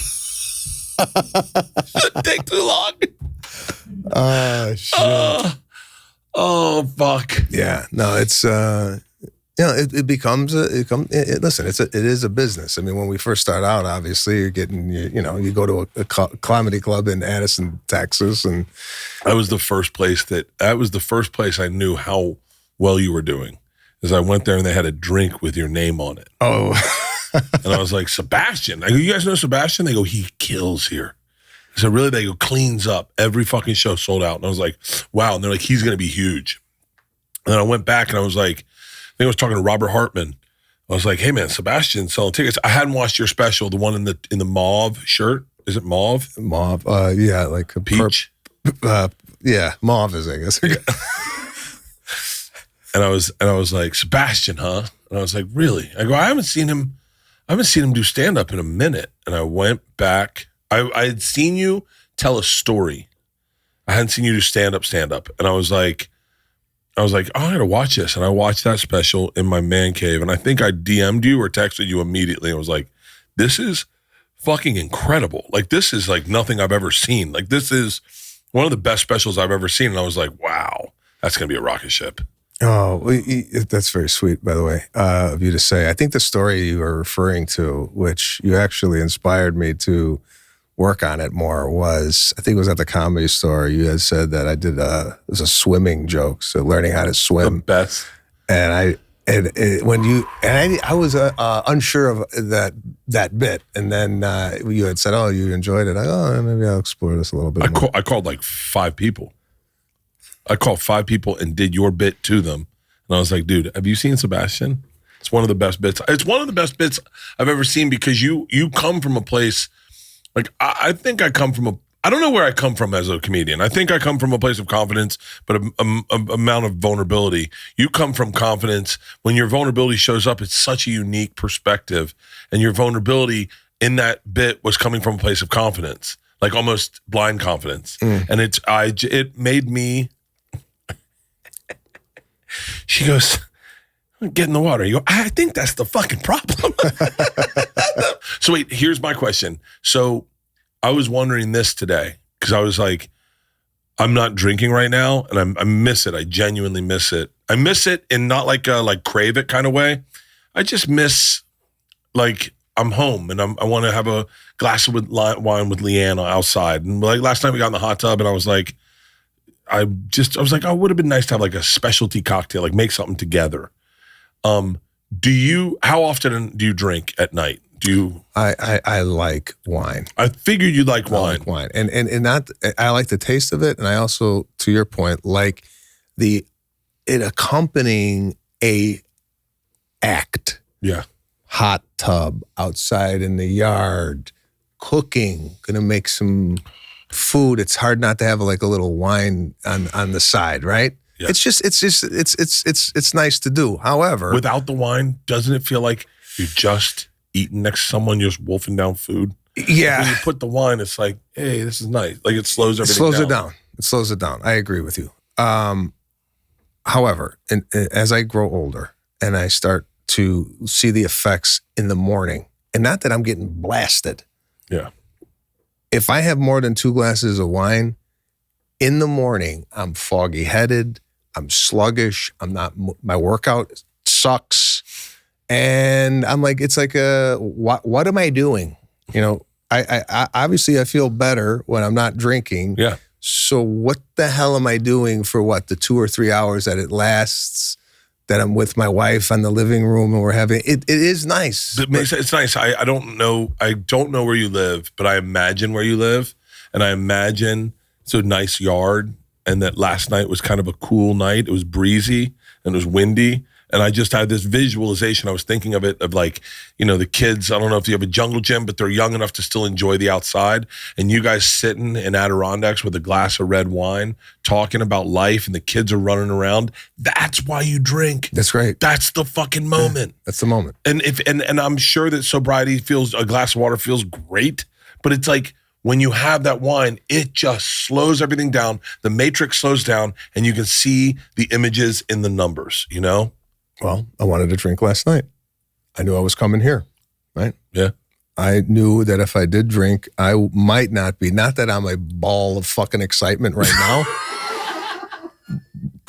Shouldn't take too long. Shit. Oh, fuck. Yeah. No, it's... it becomes listen, it is a business. I mean, when we first start out, obviously you're getting, you go to a comedy club in Addison, Texas. And that was the first place I knew how well you were doing is I went there and they had a drink with your name on it. Oh, and I was like, Sebastian, I go, you guys know Sebastian? They go, he kills here. I said, really? They go, cleans up. Every fucking show sold out. And I was like, wow. And they're like, he's going to be huge. And then I went back and I was like, I think I was talking to Robert Hartman. I I was like, hey man, Sebastian's selling tickets. I hadn't watched your special, the one in the mauve shirt. Is it mauve? Mauve. Yeah, like a peach. Yeah, mauve is, I guess. And I was like, Sebastian, huh? And I was like, really? I go, I haven't seen him do stand-up in a minute. And I went back. I had seen you tell a story. I hadn't seen you do stand-up. And I was like, oh, I gotta watch this. And I watched that special in my man cave. And I think I DM'd you or texted you immediately. I was like, this is fucking incredible. Like, this is like nothing I've ever seen. Like, this is one of the best specials I've ever seen. And I was like, wow, that's gonna be a rocket ship. Oh, that's very sweet, by the way, of you to say. I think the story you were referring to, which you actually inspired me to work on it more, was, I think it was at the Comedy Store. You had said that I did it was a swimming joke, so learning how to swim. The best. And I was unsure of that bit, and then you had said, "Oh, you enjoyed it." Maybe I'll explore this a little bit more. I called like 5 people. I called 5 people and did your bit to them. And I was like, dude, have you seen Sebastian? It's one of the best bits. It's one of the best bits I've ever seen, because you come from a place, like, I think I come from I don't know where I come from as a comedian. I think I come from a place of confidence, but a amount of vulnerability. You come from confidence. When your vulnerability shows up, it's such a unique perspective. And your vulnerability in that bit was coming from a place of confidence, like almost blind confidence. And it made me... She goes, get in the water. You go, I think that's the fucking problem. So wait, here's my question. So I was wondering this today, because I was like, I'm not drinking right now, and I miss it. I genuinely miss it. I miss it in not like a crave it kind of way. I just miss, like, I'm home and I want to have a glass of wine with Leanna outside. And like last night we got in the hot tub and I was like, oh, it would have been nice to have like a specialty cocktail, like make something together. How often do you drink at night? I like wine. I figured you like wine. I like wine. And not, I like the taste of it. And I also, to your point, like it accompanying a act. Yeah. Hot tub, outside in the yard, cooking, gonna make some food. It's hard not to have like a little wine on the side, right? Yeah. It's nice to do. However, without the wine, doesn't it feel like you're just eating next to someone, you're just wolfing down food? Yeah. When you put the wine, it's like, hey, this is nice. Like it slows everything down. It slows it down. I agree with you. However, as I grow older and I start to see the effects in the morning, and not that I'm getting blasted. Yeah. If I have more than 2 glasses of wine in the morning, I'm foggy headed. I'm sluggish. My workout sucks. And I'm like, it's like what am I doing? You know, I obviously I feel better when I'm not drinking. Yeah. So what the hell am I doing for the 2 or 3 hours that it lasts, that I'm with my wife in the living room and we're having, it is nice. It's nice. I don't know where you live, but I imagine where you live, and I imagine it's a nice yard, and that last night was kind of a cool night. It was breezy and it was windy. And I just had this visualization. I was thinking of it of like, you know, the kids, I don't know if you have a jungle gym, but they're young enough to still enjoy the outside. And you guys sitting in Adirondacks with a glass of red wine, talking about life, and the kids are running around. That's why you drink. That's right. That's the fucking moment. Yeah, that's the moment. And and I'm sure that sobriety a glass of water feels great, but it's like, when you have that wine, it just slows everything down. The matrix slows down, and you can see the images in the numbers, you know? Well, I wanted to drink last night. I knew I was coming here, right? Yeah. I knew that if I did drink, I might not that I'm a ball of fucking excitement right now,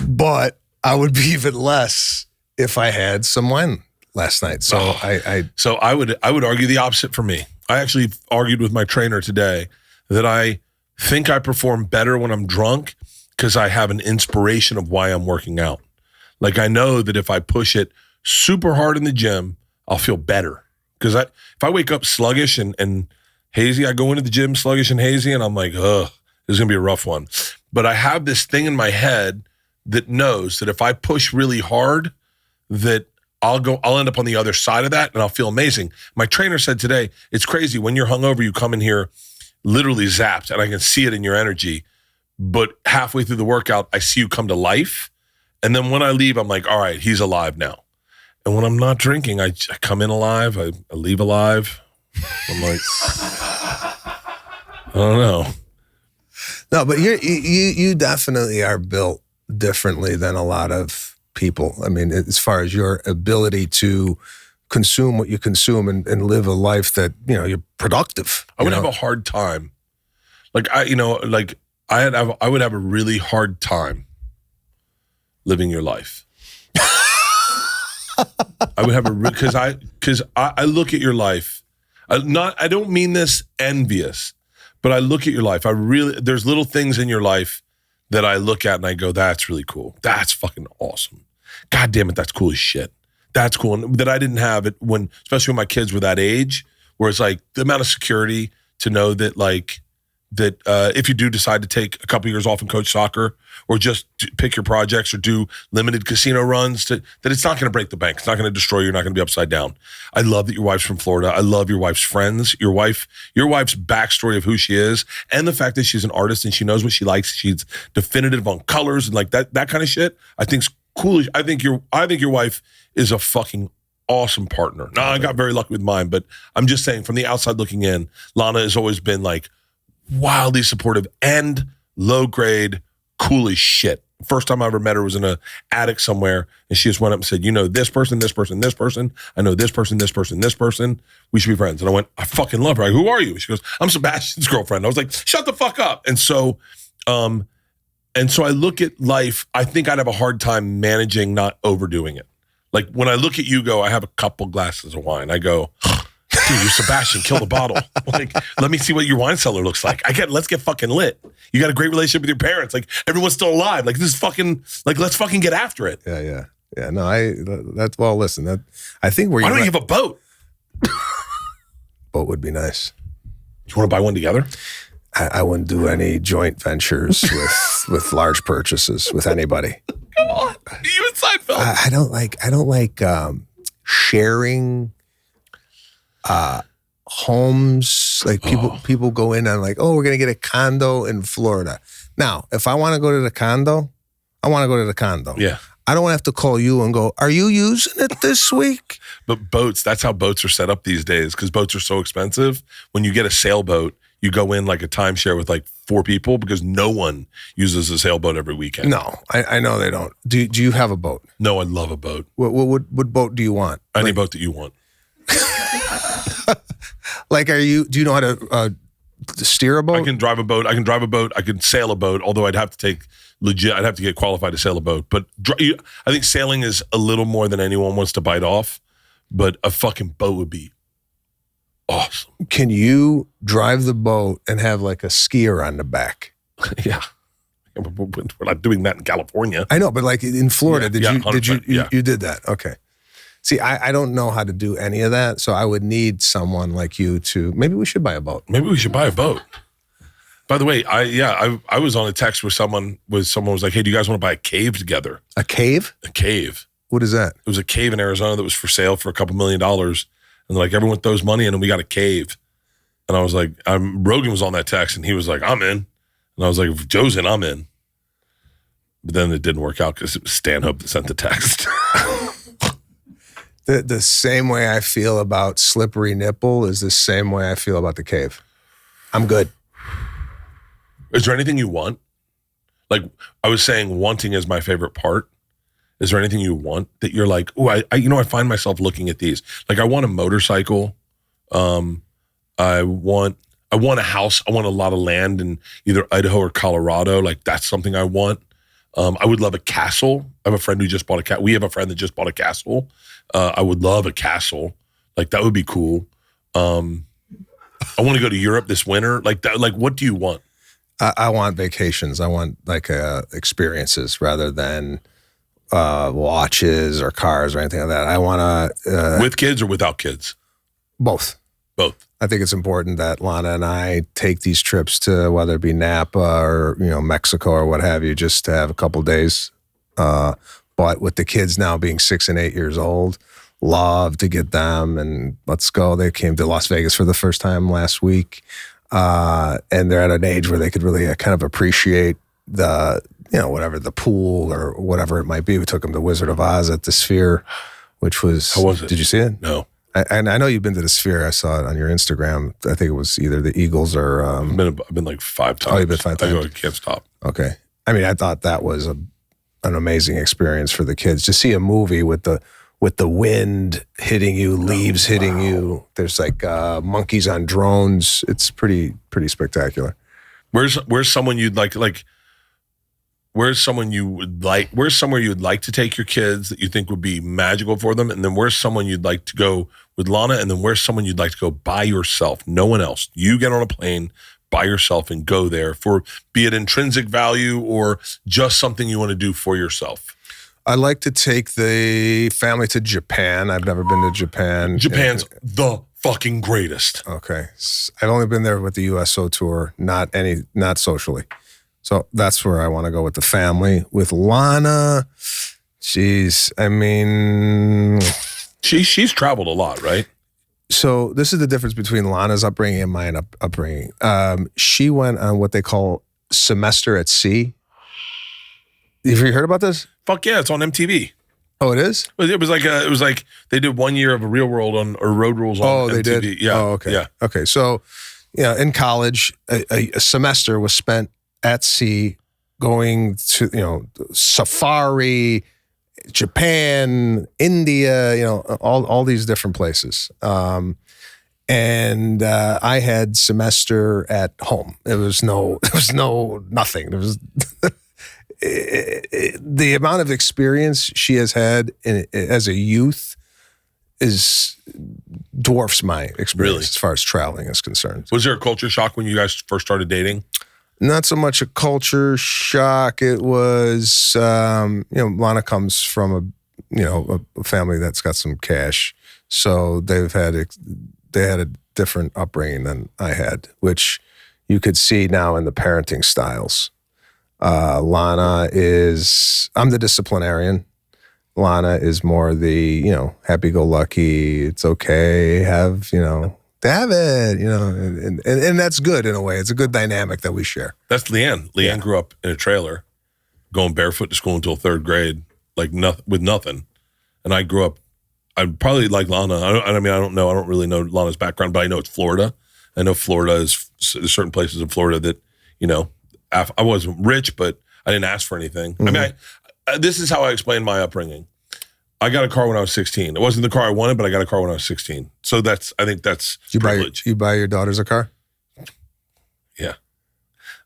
but I would be even less if I had some wine last night. So I would argue the opposite for me. I actually argued with my trainer today that I think I perform better when I'm drunk because I have an inspiration of why I'm working out. Like I know that if I push it super hard in the gym, I'll feel better. Because if I wake up sluggish and hazy, I go into the gym sluggish and hazy, and I'm like, ugh, this is going to be a rough one. But I have this thing in my head that knows that if I push really hard, that I'll end up on the other side of that and I'll feel amazing. My trainer said today, it's crazy. When you're hungover, you come in here literally zapped and I can see it in your energy. But halfway through the workout, I see you come to life. And then when I leave, I'm like, all right, he's alive now. And when I'm not drinking, I come in alive. I leave alive. I'm like, I don't know. No, but you definitely are built differently than a lot of people. I mean, as far as your ability to consume what you consume and live a life that, you're productive. I would have a hard time. Like I would have a really hard time living your life. I would have because I look at your life. I don't mean this envious, but I look at your life. There's little things in your life that I look at and I go, that's really cool. That's fucking awesome. God damn it, that's cool as shit. That's cool. And that I didn't have it especially when my kids were that age, where it's like the amount of security to know that if you do decide to take a couple years off and coach soccer or just pick your projects or do limited casino runs, that it's not going to break the bank. It's not going to destroy you. You're not going to be upside down. I love that your wife's from Florida. I love your wife's friends, your wife's backstory of who she is, and the fact that she's an artist and she knows what she likes. She's definitive on colors and like that kind of shit. I think's cool. I think your wife is a fucking awesome partner. Now, I got very lucky with mine, but I'm just saying from the outside looking in, Lana has always been like, wildly supportive and low grade, cool as shit. First time I ever met her was in an attic somewhere, and she just went up and said, this person, this person, this person. I know this person, this person, this person. We should be friends. And I went, I fucking love her. Who are you? She goes, I'm Sebastian's girlfriend. I was like, shut the fuck up. And so I look at life, I think I'd have a hard time managing not overdoing it. Like when I look at you I have a couple glasses of wine. I go, dude, you're Sebastian, kill the bottle. Like, let me see what your wine cellar looks like. Let's get fucking lit. You got a great relationship with your parents. Like, everyone's still alive. Like, this is fucking, let's fucking get after it. Yeah. No, listen, I think why don't you have a boat? Boat would be nice. Do you want to buy one together? I wouldn't do any joint ventures with large purchases with anybody. Come on. You and Seinfeld. I don't like sharing homes. Like people go in and like, oh, we're going to get a condo in Florida. Now, if I want to go to the condo, I want to go to the condo. Yeah. I don't have to call you and go, are you using it this week? But that's how boats are set up these days because boats are so expensive. When you get a sailboat, you go in like a timeshare with like 4 people because no one uses a sailboat every weekend. No, I know they don't. Do you have a boat? No, I love a boat. What boat do you want? Any boat that you want. Like, do you know how to steer a boat? I can drive a boat. I can sail a boat, although I'd have to get qualified to sail a boat. But I think sailing is a little more than anyone wants to bite off. But a fucking boat would be awesome. Can you drive the boat and have like a skier on the back? Yeah. We're not doing that in California. I know, but like in Florida, you did that? Okay. See, I don't know how to do any of that, so I would need someone like you to. Maybe we should buy a boat. Maybe we should buy a boat. By the way, I was on a text where someone was like, "Hey, do you guys want to buy a cave together?" A cave? A cave. What is that? It was a cave in Arizona that was for sale for $2 million, and like everyone throws money in, and we got a cave. And I was like, Rogan was on that text, and he was like, "I'm in," and I was like, "If Joe's in, I'm in." But then it didn't work out because it was Stanhope that sent the text. The same way I feel about slippery nipple is the same way I feel about the cave. I'm good. Is there anything you want? Like I was saying, wanting is my favorite part. Is there anything you want that you're like, oh, I find myself looking at these. Like I want a motorcycle. I want a house. I want a lot of land in either Idaho or Colorado. Like that's something I want. I would love a castle. I have a friend who just bought a castle. We have a friend that just bought a castle. I would love a castle. Like that would be cool. I want to go to Europe this winter. Like that. Like what do you want? I want vacations. I want like experiences rather than watches or cars or anything like that. I want to with kids or without kids. Both. I think it's important that Lana and I take these trips to whether it be Napa or Mexico or what have you, just to have a couple days with But with the kids now being 6 and 8 years old, love to get them and let's go. They came to Las Vegas for the first time last week. And they're at an age where they could really kind of appreciate the, whatever, the pool or whatever it might be. We took them to Wizard of Oz at the Sphere, which was... How was it? Did you see it? No. And I know you've been to the Sphere. I saw it on your Instagram. I think it was either the Eagles or... I've been like 5 times. Oh, you've been 5 times? I can't stop. Okay. I mean, I thought that was an amazing experience for the kids. To see a movie with the wind hitting you, leaves hitting you. There's like monkeys on drones. It's pretty spectacular. Where's someone you'd like where's somewhere you would like to take your kids that you think would be magical for them? And then where's someone you'd like to go with Lana? And then where's someone you'd like to go by yourself? No one else. You get on a plane by yourself and go there for, be it intrinsic value or just something you want to do for yourself. I like to take the family to Japan. I've never been to Japan. Japan's the fucking greatest. Okay. I've only been there with the USO tour, not socially. So that's where I want to go with the family. With Lana, she's traveled a lot, right? So this is the difference between Lana's upbringing and my upbringing. She went on what they call semester at sea. Have you heard about this? Fuck yeah, it's on MTV. Oh, it is? It was like they did 1 year of a Real World or Road Rules on MTV. They did? Yeah. Oh, okay. Yeah. Okay, so in college, a semester was spent at sea, going to safari, Japan, India, all these different places. And I had semester at home. There was nothing. There was the amount of experience she has had as a youth dwarfs my experience as far as traveling is concerned. Was there a culture shock when you guys first started dating? Not so much a culture shock. It was, Lana comes from a family that's got some cash, so they had a different upbringing than I had, which you could see now in the parenting styles. Lana I'm the disciplinarian. Lana is more the, happy-go-lucky, it's okay, have it, and that's good in a way. It's a good dynamic that we share. That's Leanne. Leanne grew up in a trailer, going barefoot to school until 3rd grade, with nothing. And I grew up, I'm probably like Lana. I don't know. I don't really know Lana's background, but I know it's Florida. I know Florida is, there's certain places in Florida that, I wasn't rich, but I didn't ask for anything. Mm-hmm. I mean, this is how I explain my upbringing. I got a car when I was 16. It wasn't the car I wanted, but I got a car when I was 16. So I think that's privilege. You buy your daughters a car? Yeah.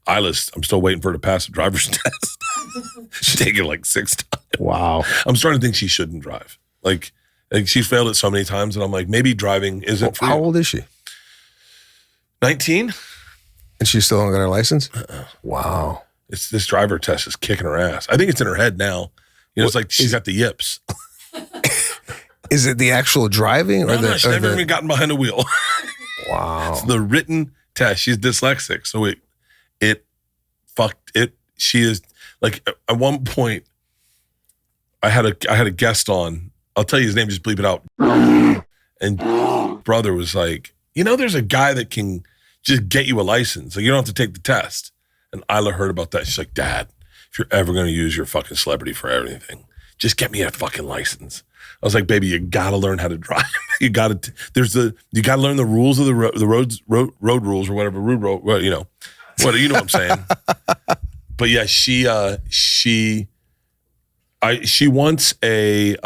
I'm still waiting for her to pass the driver's test. She's taken like 6 times. Wow. I'm starting to think she shouldn't drive. Like she's failed it so many times, and I'm like, maybe driving isn't for you. How old is she? 19. And she still don't got her license? Uh-uh. Wow. This driver test is kicking her ass. I think it's in her head now. It's like she's got the yips. Is it the actual driving? She's never even gotten behind the wheel. Wow. It's the written test. She's dyslexic. So it fucked it. She is like, at one point, I had a guest on. I'll tell you his name, just bleep it out. And brother was like, there's a guy that can just get you a license. Like, you don't have to take the test. And Isla heard about that. She's like, Dad, if you're ever going to use your fucking celebrity for everything, just get me a fucking license. I was like, baby, you got to learn how to drive. You got to learn the rules of the road rules or whatever. You know what I'm saying? But yeah, she wants a,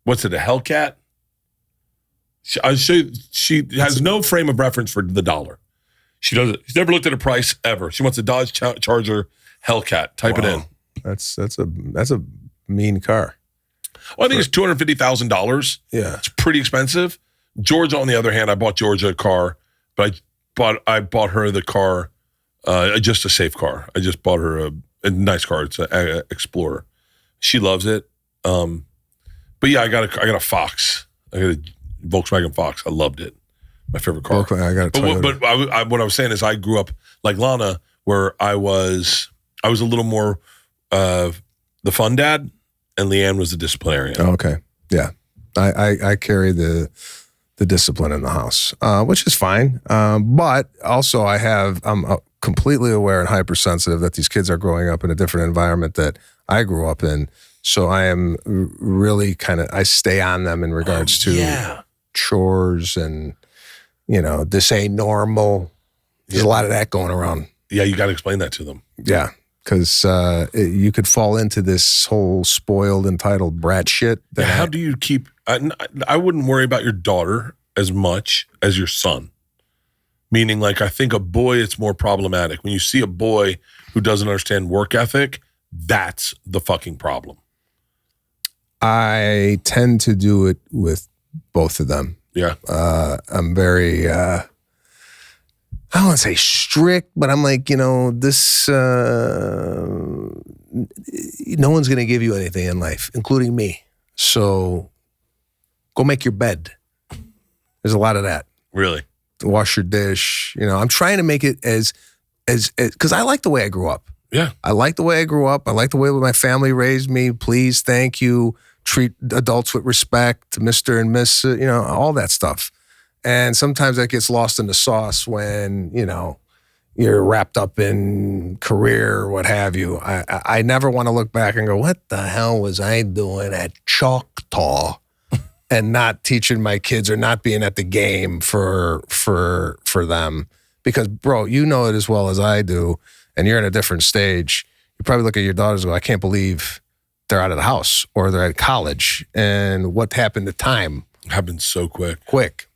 what's it, a Hellcat? She has no frame of reference for the dollar. She's never looked at a price ever. She wants a Dodge Charger Hellcat. Type it in. That's a mean car. Well, I think it's $250,000. Yeah, it's pretty expensive. Georgia, on the other hand, I bought Georgia a car, but I bought her the car, just a safe car. I just bought her a nice car. It's an Explorer. She loves it. But yeah, I got a Fox. I got a Volkswagen Fox. I loved it. My favorite car. Okay, I got a Toyota. But what I was saying is I grew up like Lana, where I was a little more the fun dad. and Leanne was the disciplinarian. Oh, okay. Yeah. I carry the discipline in the house, which is fine. But also I'm completely aware and hypersensitive that these kids are growing up in a different environment that I grew up in. So I am really I stay on them in regards to chores and, this ain't normal. There's a lot of that going around. Yeah, you got to explain that to them. Yeah, because you could fall into this whole spoiled, entitled brat shit. How do you keep... I wouldn't worry about your daughter as much as your son. Meaning, I think a boy, it's more problematic. When you see a boy who doesn't understand work ethic, that's the fucking problem. I tend to do it with both of them. Yeah. I'm very... I don't want to say strict, but I'm like, this, no one's going to give you anything in life, including me. So go make your bed. There's a lot of that. Really? Wash your dish. I'm trying to make it as because I like the way I grew up. Yeah. I like the way I grew up. I like the way my family raised me. Please, thank you. Treat adults with respect, Mr. and Miss, all that stuff. And sometimes that gets lost in the sauce when, you're wrapped up in career or what have you. I never want to look back and go, what the hell was I doing at Choctaw and not teaching my kids or not being at the game for them? Because, bro, you know it as well as I do, and you're in a different stage. You probably look at your daughters and go, I can't believe they're out of the house or they're at college. And what happened to time? It happened so quick.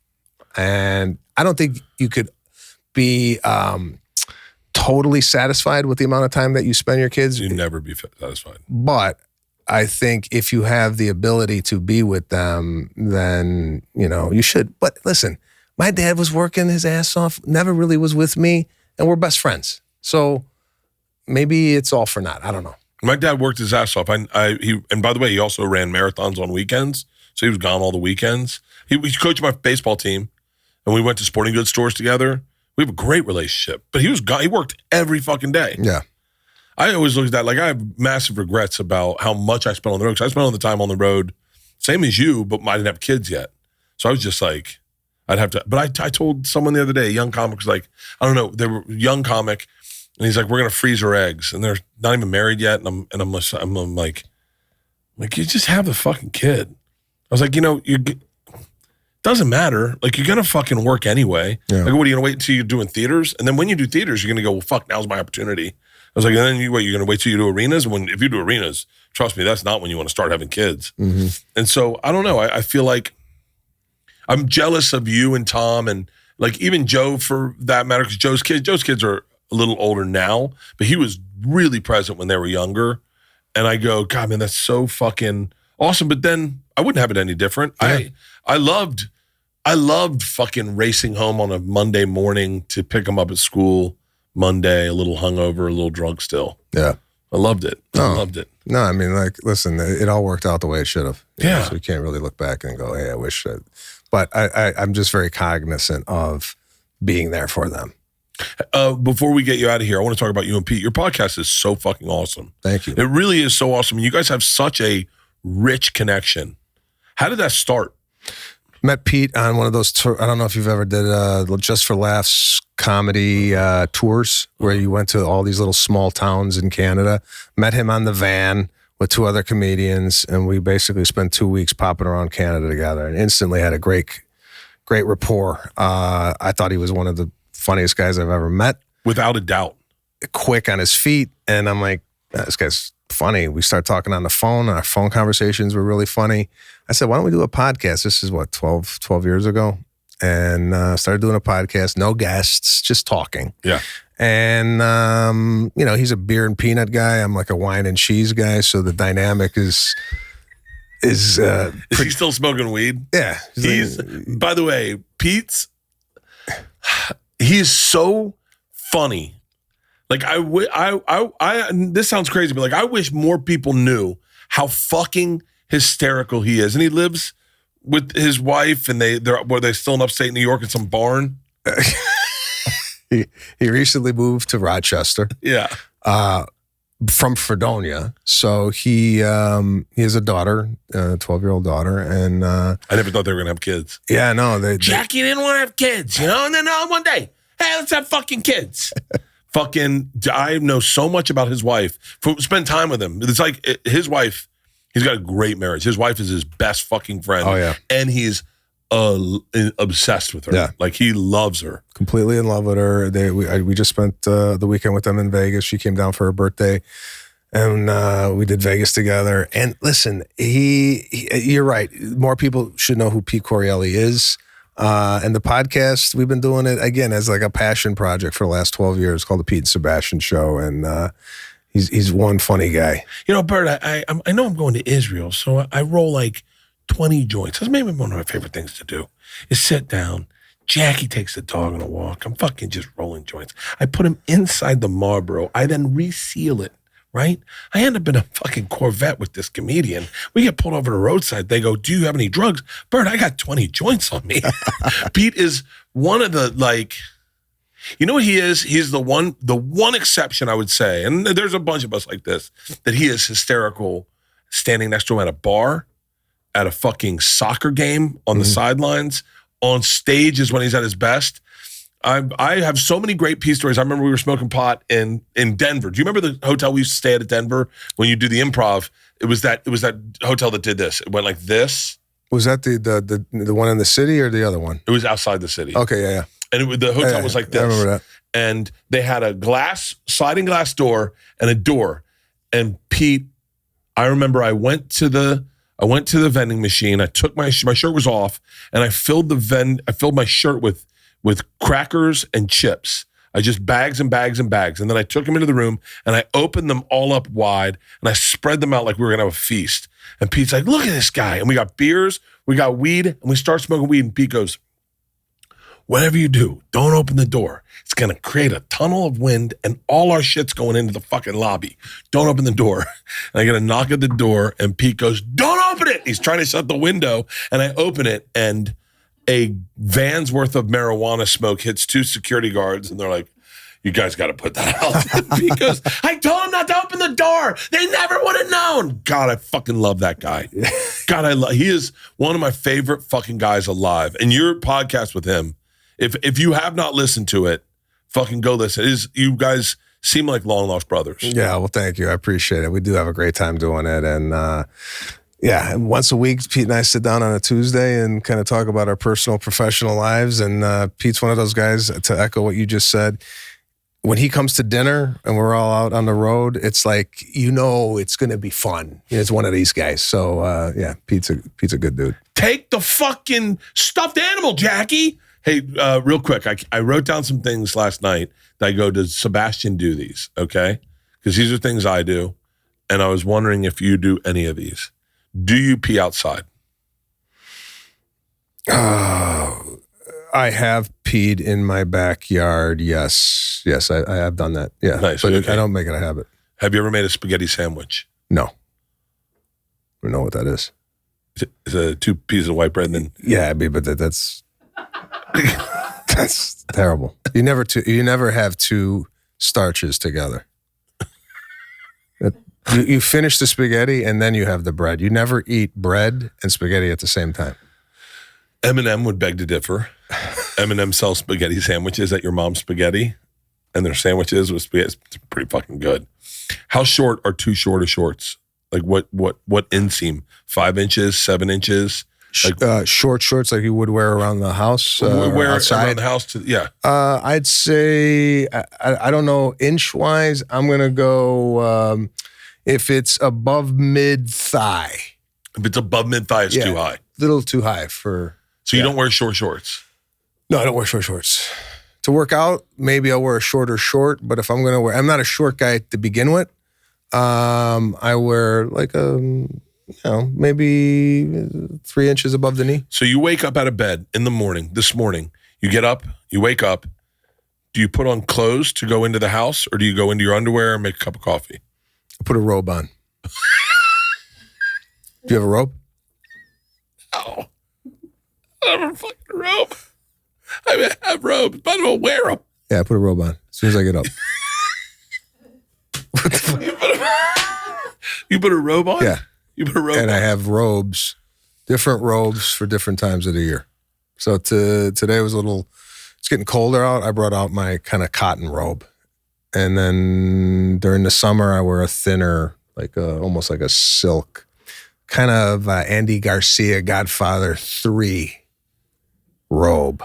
And I don't think you could be totally satisfied with the amount of time that you spend your kids. You'd never be satisfied. But I think if you have the ability to be with them, then, you should. But listen, my dad was working his ass off, never really was with me, and we're best friends. So maybe it's all for naught. I don't know. My dad worked his ass off. And by the way, he also ran marathons on weekends. So he was gone all the weekends. He coached my baseball team. And we went to sporting goods stores together. We have a great relationship. But he was gone. He worked every fucking day. Yeah. I always look at that. I have massive regrets about how much I spent on the road. Because I spent all the time on the road, same as you, but I didn't have kids yet. So I was just like, I'd have to. But I told someone the other day, a young comic was like, I don't know, they were a young comic, and he's like, we're gonna freeze her eggs, and they're not even married yet. And I'm like, you just have the fucking kid. I was like, doesn't matter. You're going to fucking work anyway. Yeah. What are you going to wait until you're doing theaters? And then when you do theaters, you're going to go, well, fuck, now's my opportunity. I was like, and then you're going to wait till you do arenas? And if you do arenas, trust me, that's not when you want to start having kids. Mm-hmm. And so, I don't know. I feel like I'm jealous of you and Tom and even Joe for that matter, because Joe's kids are a little older now, but he was really present when they were younger. And I go, God, man, that's so fucking awesome. But then I wouldn't have it any different. Yeah. I loved fucking racing home on a Monday morning to pick them up at school Monday, a little hungover, a little drunk still. Yeah. I loved it. No. I loved it. No, I mean, listen, it all worked out the way it should have. Yeah. So you can't really look back and go, hey, I wish that. But I'm just very cognizant of being there for them. Before we get you out of here, I want to talk about you and Pete. Your podcast is so fucking awesome. Thank you. It really is so awesome. You guys have such a rich connection. How did that start? Met Pete on one of those I don't know if you've ever did Just for Laughs comedy tours where you went to all these little small towns in Canada. Met him on the van with two other comedians, and we basically spent 2 weeks popping around Canada together and instantly had a great rapport. I thought he was one of the funniest guys I've ever met. Without a doubt. Quick on his feet, and I'm like, this guy's funny. We start talking on the phone, and our phone conversations were really funny. I said, why don't we do a podcast? This is 12 years ago. And started doing a podcast, no guests, just talking. Yeah. And, he's a beer and peanut guy. I'm like a wine and cheese guy. So the dynamic is Is he still smoking weed? Yeah. By the way, he's so funny. This sounds crazy, but I wish more people knew how fucking hysterical he is. And he lives with his wife, and they're still in upstate New York in some barn. He recently moved to Rochester. Yeah. from Fredonia. So he has a daughter, a 12-year-old daughter, and I never thought they were gonna have kids. Yeah, no, Jackie didn't want to have kids, and then one day, hey, let's have fucking kids. I know so much about his wife. Spend time with him. It's like his wife. He's got a great marriage. His wife is his best fucking friend. Oh yeah, and he's obsessed with her. Yeah, like he loves her. Completely in love with her. We just spent the weekend with them in Vegas. She came down for her birthday, and we did Vegas together. And listen, you're right. More people should know who Pete Correale is. And the podcast, we've been doing it again as like a passion project for the last 12 years, called the Pete and Sebastian Show. And he's one funny guy. Bert, I know I'm going to Israel, so I roll like 20 joints. That's maybe one of my favorite things to do is sit down. Jackie takes the dog on a walk. I'm fucking just rolling joints. I put him inside the Marlboro. I then reseal it, right? I end up in a fucking Corvette with this comedian. We get pulled over the roadside. They go, do you have any drugs? Bert, I got 20 joints on me. Pete is one of the, like, you know what he is? He's the one exception, I would say, and there's a bunch of us like this, that he is hysterical standing next to him at a bar, at a fucking soccer game on the sidelines. On stage is when he's at his best. I have so many great Pete stories. I remember we were smoking pot in Denver. Do you remember the hotel we used to stay at Denver when you do the improv? It was that hotel that did this. It went like this. Was that the one in the city or the other one? It was outside the city. Okay, yeah. And the hotel was like this. I remember that. And they had a sliding glass door and a door. And Pete, I remember I went to the vending machine. I took my shirt was off, and I filled my shirt with crackers and chips. I just bags and bags and bags. And then I took them into the room and I opened them all up wide and I spread them out like we were gonna have a feast. And Pete's like, look at this guy. And we got beers, we got weed, and we start smoking weed. And Pete goes, whatever you do, don't open the door. It's gonna create a tunnel of wind and all our shit's going into the fucking lobby. Don't open the door. And I get a knock at the door and Pete goes, don't open it. He's trying to shut the window. And I open it and a van's worth of marijuana smoke hits two security guards. And they're like, you guys got to put that out. Pete goes, I told him not to open the door. They never would have known. God, I fucking love that guy. God, he is one of my favorite fucking guys alive. And your podcast with him, if you have not listened to it, fucking go listen. You guys seem like long lost brothers. Yeah, well, thank you. I appreciate it. We do have a great time doing it. And yeah, once a week, Pete and I sit down on a Tuesday and kind of talk about our personal, professional lives. And Pete's one of those guys, to echo what you just said, when he comes to dinner and we're all out on the road, it's like, it's going to be fun. It's one of these guys. So yeah, Pete's a good dude. Take the fucking stuffed animal, Jackie. Hey, real quick, I wrote down some things last night that I go, does Sebastian do these? Okay? Because these are things I do. And I was wondering if you do any of these. Do you pee outside? I have peed in my backyard. Yes, I have done that. Yeah, nice. But Okay. I don't make it a habit. Have you ever made a spaghetti sandwich? No. I don't know what that is. It's 2 pieces of white bread and then... Yeah, but that's... That's terrible. You never have two starches together. You finish the spaghetti and then you have the bread. You never eat bread and spaghetti at the same time. Eminem would beg to differ. Eminem sells spaghetti sandwiches at your mom's spaghetti, and their sandwiches with spaghetti, it's pretty fucking good. How short are too short of shorts? Like what inseam? 5 inches, 7 inches? Like, short shorts like you would wear around the house. Wear outside. around the house yeah. I'd say I don't know inch wise. I'm gonna go if it's above mid thigh. If it's above mid thigh, it's too high. Little too high for. So you don't wear short shorts? No, I don't wear short shorts. To work out, maybe I'll wear a shorter short. But if I'm gonna wear, I'm not a short guy to begin with. I wear like maybe 3 inches above the knee. So you wake up out of bed in the morning, this morning, you get up, you wake up. Do you put on clothes to go into the house, or do you go into your underwear and make a cup of coffee? I put a robe on. Do you have a robe? No. I don't have a fucking robe. I have robes, but I don't wear them. Yeah, I put a robe on as soon as I get up. You put a robe on? Yeah. You put a robe And on? I have robes, different robes for different times of the year. So today was it's getting colder out. I brought out my kind of cotton robe. And then during the summer, I wear a thinner, almost like a silk, kind of Andy Garcia Godfather 3 robe.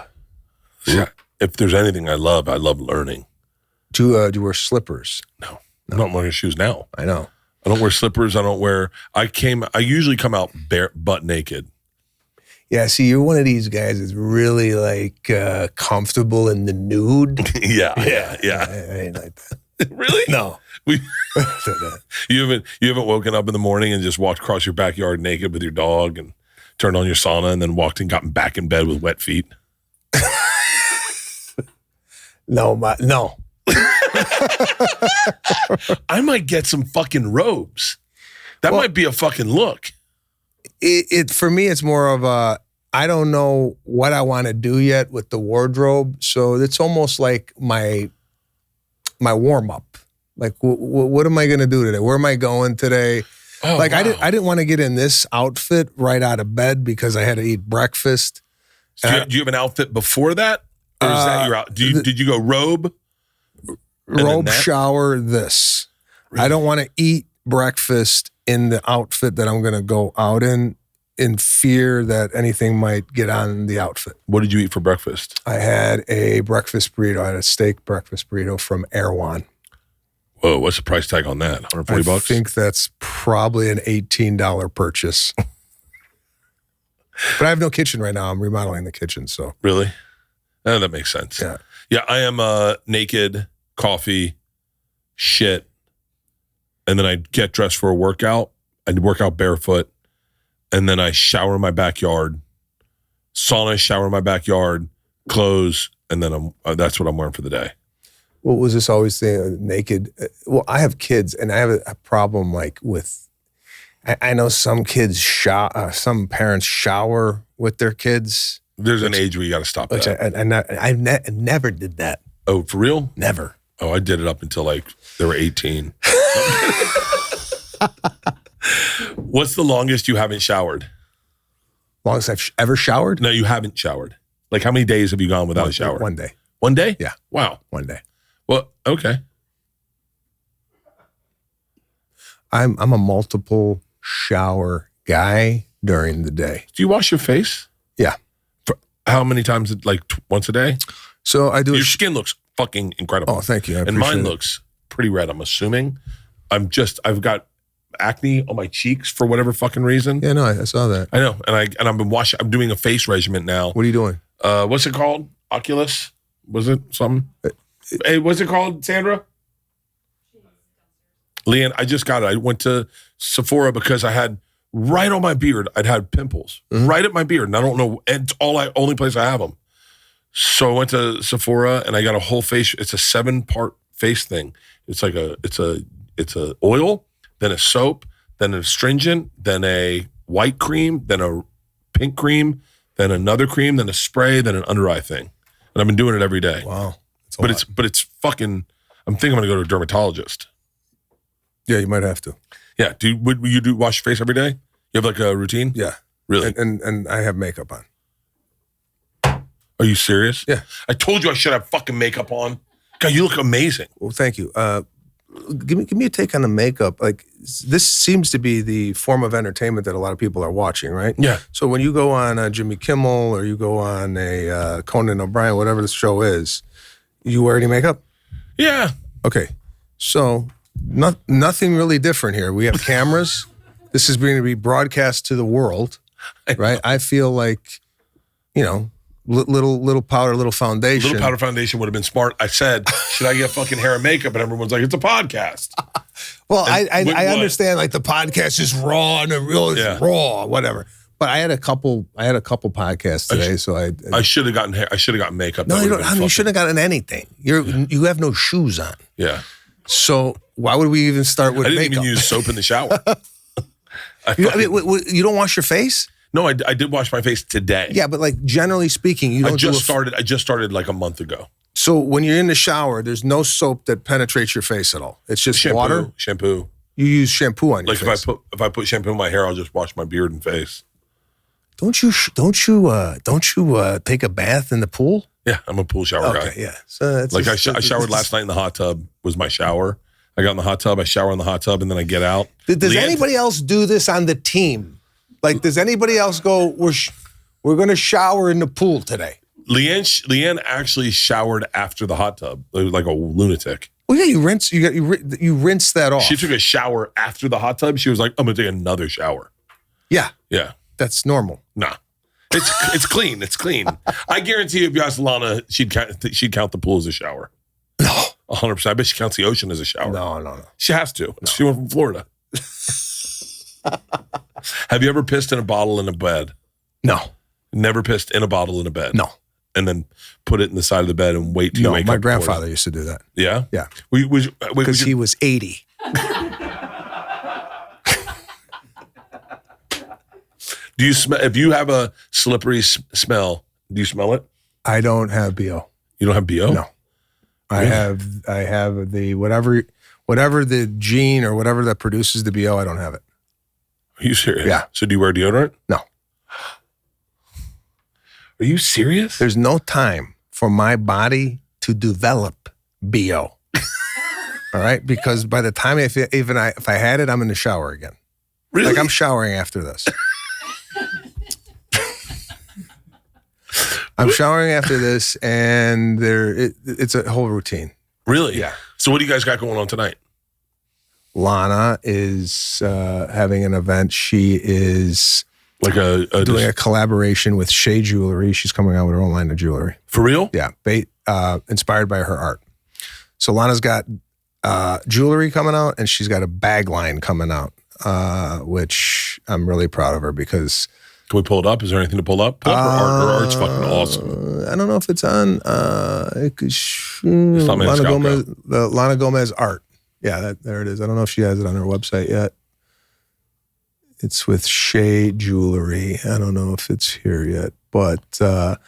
Yeah. If there's anything I love learning. Do you wear slippers? No. I'm not wearing shoes now. I know. I don't wear slippers. I usually come out butt naked. Yeah, see, you're one of these guys that's really comfortable in the nude. Yeah. I ain't like that. Really? No. You haven't woken up in the morning and just walked across your backyard naked with your dog and turned on your sauna and then walked and gotten back in bed with wet feet? No. I might get some fucking robes. That might be a fucking look. It for me, it's more of I don't know what I want to do yet with the wardrobe. So it's almost like my warm up. Like, what am I going to do today? Where am I going today? Oh, wow. I didn't want to get in this outfit right out of bed because I had to eat breakfast. Do you have an outfit before that? Or is that your out? Did you go robe? Robe, shower, this. Really? I don't want to eat breakfast in the outfit that I'm going to go out in fear that anything might get on the outfit. What did you eat for breakfast? I had a breakfast burrito. I had a steak breakfast burrito from Erewhon. Whoa, what's the price tag on that? $140? I think that's probably an $18 purchase. But I have no kitchen right now. I'm remodeling the kitchen, so. Really? Oh, that makes sense. Yeah. Yeah, I am naked, coffee, shit, and then I get dressed for a workout. I work out barefoot, and then I shower in my backyard, sauna, shower in my backyard, clothes, and then that's what I'm wearing for the day. What was this always thing, naked? Well, I have kids, and I have a problem with, I know some kids, some parents shower with their kids. There's an age where you got to stop that. I never did that. Oh, for real? Never. Oh, I did it up until they were 18. What's the longest you haven't showered? Longest I've ever showered? No, you haven't showered. Like, how many days have you gone without a shower? 1 day. 1 day? Yeah. Wow. 1 day. Well, okay. I'm a multiple shower guy during the day. Do you wash your face? Yeah. For how many times? Like once a day? So I do. Your skin looks fucking incredible. Oh, thank you. And mine looks pretty red, I'm assuming. I've got acne on my cheeks for whatever fucking reason. Yeah, no, I saw that. I know. And I've been I'm doing a face regimen now. What are you doing? What's it called? Oculus? Was it something? Hey, what's it called, Sandra? Leanne, I just got it. I went to Sephora because I had right on my beard, I'd had pimples right at my beard. And I don't know, it's only place I have them. So I went to Sephora and I got a whole face. It's a 7-part face thing. It's like it's a oil, then a soap, then an astringent, then a white cream, then a pink cream, then another cream, then a spray, then an under eye thing. And I've been doing it every day. Wow. But it's fucking, I'm thinking I'm going to go to a dermatologist. Yeah, you might have to. Yeah. Would you wash your face every day? You have like a routine? Yeah. Really? And I have makeup on. Are you serious? Yeah. I told you I should have fucking makeup on. God, you look amazing. Well, thank you. Give me a take on the makeup. Like, this seems to be the form of entertainment that a lot of people are watching, right? Yeah. So when you go on Jimmy Kimmel or you go on a Conan O'Brien, whatever the show is, you wear any makeup? Yeah. Okay. So nothing really different here. We have cameras. This is going to be broadcast to the world, right? I feel like, little powder, little foundation. Little powder foundation would have been smart. I said, should I get fucking hair and makeup? And everyone's like, it's a podcast. Well, I understand like the podcast is raw and it's raw, whatever. But I had a couple podcasts today, I should have gotten hair. I should have gotten makeup. No, you shouldn't have gotten anything. You have no shoes on. Yeah. So why would we even start with makeup? I didn't even use soap in the shower. You don't wash your face? No, I did wash my face today. Yeah, but like generally speaking, you don't. I just started like a month ago. So when you're in the shower, there's no soap that penetrates your face at all. It's just water. Shampoo. You use shampoo on your Like face. if I put shampoo in my hair, I'll just wash my beard and face. Don't you take a bath in the pool? Yeah, I'm a pool shower guy. Okay, yeah. So that's Like I showered last night in the hot tub. Was my shower. I got in the hot tub. I shower in the hot tub, and then I get out. Does anybody else do this on the team? Like, does anybody else go? We're going to shower in the pool today. Leanne actually showered after the hot tub, like a lunatic. Well, yeah, you rinse. You rinse that off. She took a shower after the hot tub. She was like, "I'm gonna take another shower." Yeah, Yeah. that's normal. Nah. It's clean. It's clean. I guarantee you, if you asked Lana, she'd count the pool as a shower. No, 100%. I bet she counts the ocean as a shower. no. She has to. No. She went from Florida. Have you ever pissed in a bottle in a bed? No. Never pissed in a bottle in a bed? No. And then put it in the side of the bed and wait till you wake up? My grandfather used to do that. Yeah? Yeah. Because he was 80. Do you smell? If you have a slippery smell, do you smell it? I don't have BO. You don't have BO? No. I have the whatever the gene or whatever that produces the BO, I don't have it. Are you serious? Yeah. So do you wear deodorant? No. Are you serious? There's no time for my body to develop BO. All right? Because by the time if I had it, I'm in the shower again. Really? Like I'm showering after this. I'm showering after this, and it's a whole routine. Really? Yeah. So what do you guys got going on tonight? Lana is having an event. She is Like doing a collaboration with Shea Jewelry. She's coming out with her own line of jewelry. For real? Yeah, inspired by her art. So Lana's got jewelry coming out, and she's got a bag line coming out, which I'm really proud of her because... Can we pull it up? Is there anything to pull up? Pull up her art. Her art's fucking awesome. I don't know if it's on It's not Maniscalco. Lana Gomez art. Yeah, there it is. I don't know if she has it on her website yet. It's with Shea Jewelry. I don't know if it's here yet. But the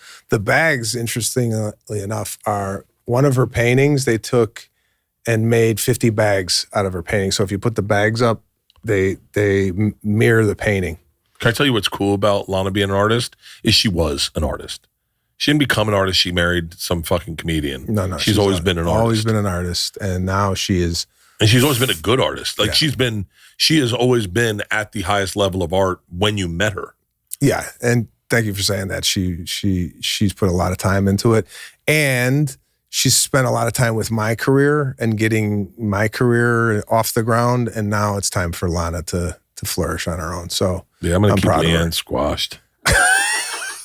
bags, interestingly enough, are one of her paintings. They took and made 50 bags out of her painting. So if you put the bags up, they mirror the painting. Can I tell you what's cool about Lana being an artist? Is she was an artist. She didn't become an artist. She married some fucking comedian. No. She's always been an artist. Always been an artist. And now she is... And she's always been a good artist. Like yeah. She has always been at the highest level of art when you met her. Yeah. And thank you for saying that. She's put a lot of time into it. And she's spent a lot of time with my career and getting my career off the ground. And now it's time for Lana to flourish on her own. So yeah, I'm going to keep Leanne squashed.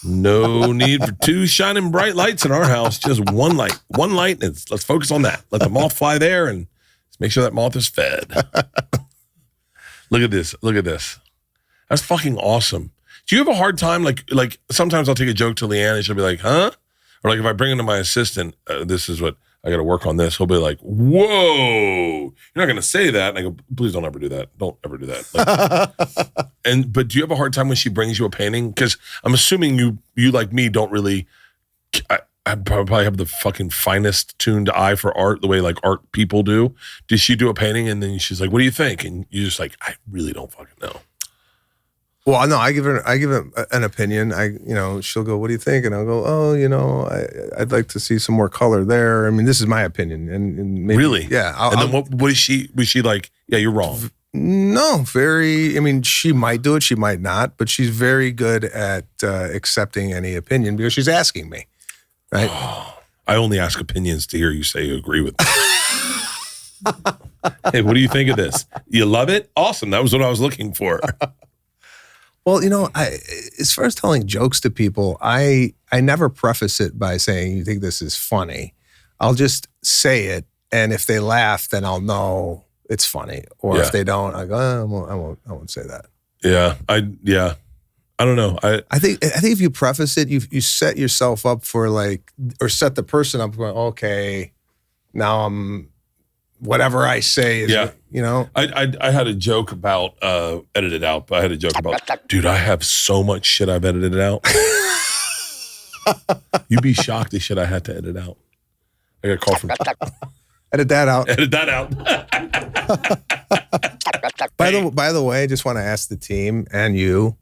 No need for two shining bright lights in our house. Just one light. One light. And let's focus on that. Let the moth fly there and let's make sure that moth is fed. Look at this. Look at this. That's fucking awesome. Do you have a hard time? Like sometimes I'll take a joke to Leanne and she'll be like, huh? Or like if I bring it to my assistant, this is what I got to work on this. He'll be like, whoa, you're not going to say that. And I go, please don't ever do that. Don't ever do that. Like, but do you have a hard time when she brings you a painting? Because I'm assuming you like me don't really, I probably have the fucking finest tuned eye for art, the way like art people do. Did she do a painting and then she's like, what do you think? And you're just like, I really don't fucking know. Well, no, I give her an opinion. She'll go, what do you think? And I'll go, I'd like to see some more color there. I mean, this is my opinion. And maybe, really? Yeah. And then what is she, was she like, yeah, you're wrong? No, she might do it, she might not, but she's very good at accepting any opinion because she's asking me, right? Oh, I only ask opinions to hear you say you agree with me. Hey, what do you think of this? You love it? Awesome. That was what I was looking for. Well, as far as telling jokes to people, I never preface it by saying, you think this is funny. I'll just say it, and if they laugh, then I'll know it's funny. Or if they don't, I go, I won't say that. Yeah, I don't know. I think if you preface it, you set yourself up for or set the person up going, okay, now I'm whatever I say is, I had a joke about edited out, but I had a joke about, dude, I have so much shit I've edited out. You'd be shocked the shit I had to edit out. I got a call from. Edit that out. Edit that out. By the way, I just want to ask the team and you,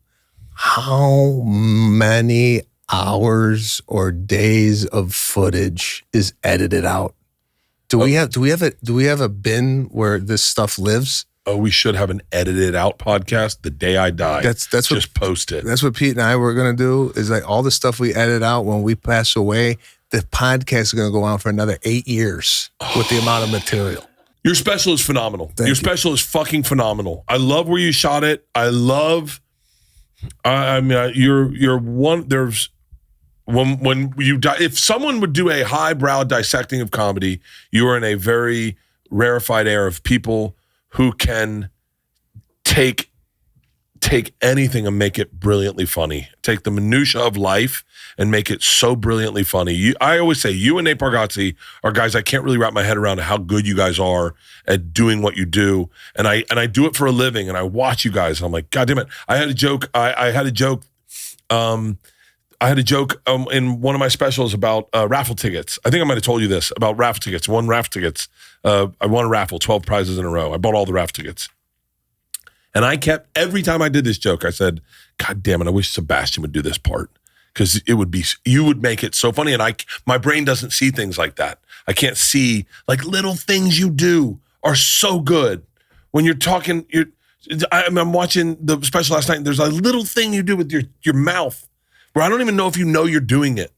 how many hours or days of footage is edited out? Do we have a bin where this stuff lives? Oh, we should have an edited out podcast the day I die. That's just what, post it. That's what Pete and I were gonna do. Is like all the stuff we edit out when we pass away. The podcast is gonna go on for another 8 years with the amount of material. Your special is phenomenal. Thank you. Special is fucking phenomenal. I love where you shot it. I love. I mean, you're one. There's when you die. If someone would do a highbrow dissecting of comedy, you are in a very rarefied air of people who can take anything and make it brilliantly funny. Take the minutia of life and make it so brilliantly funny. I always say you and Nate Bargatze are guys I can't really wrap my head around how good you guys are at doing what you do. And I do it for a living, and I watch you guys and I'm like, God damn it. I had a joke in one of my specials about raffle tickets. I think I might have told you this about raffle tickets. Won raffle tickets. I won a raffle, 12 prizes in a row. I bought all the raffle tickets. And every time I did this joke, I said, God damn it, I wish Sebastian would do this part. Because you would make it so funny. And my brain doesn't see things like that. I can't see, like, little things you do are so good. When you're talking, I'm watching the special last night, and there's a little thing you do with your mouth where I don't even know if you know you're doing it.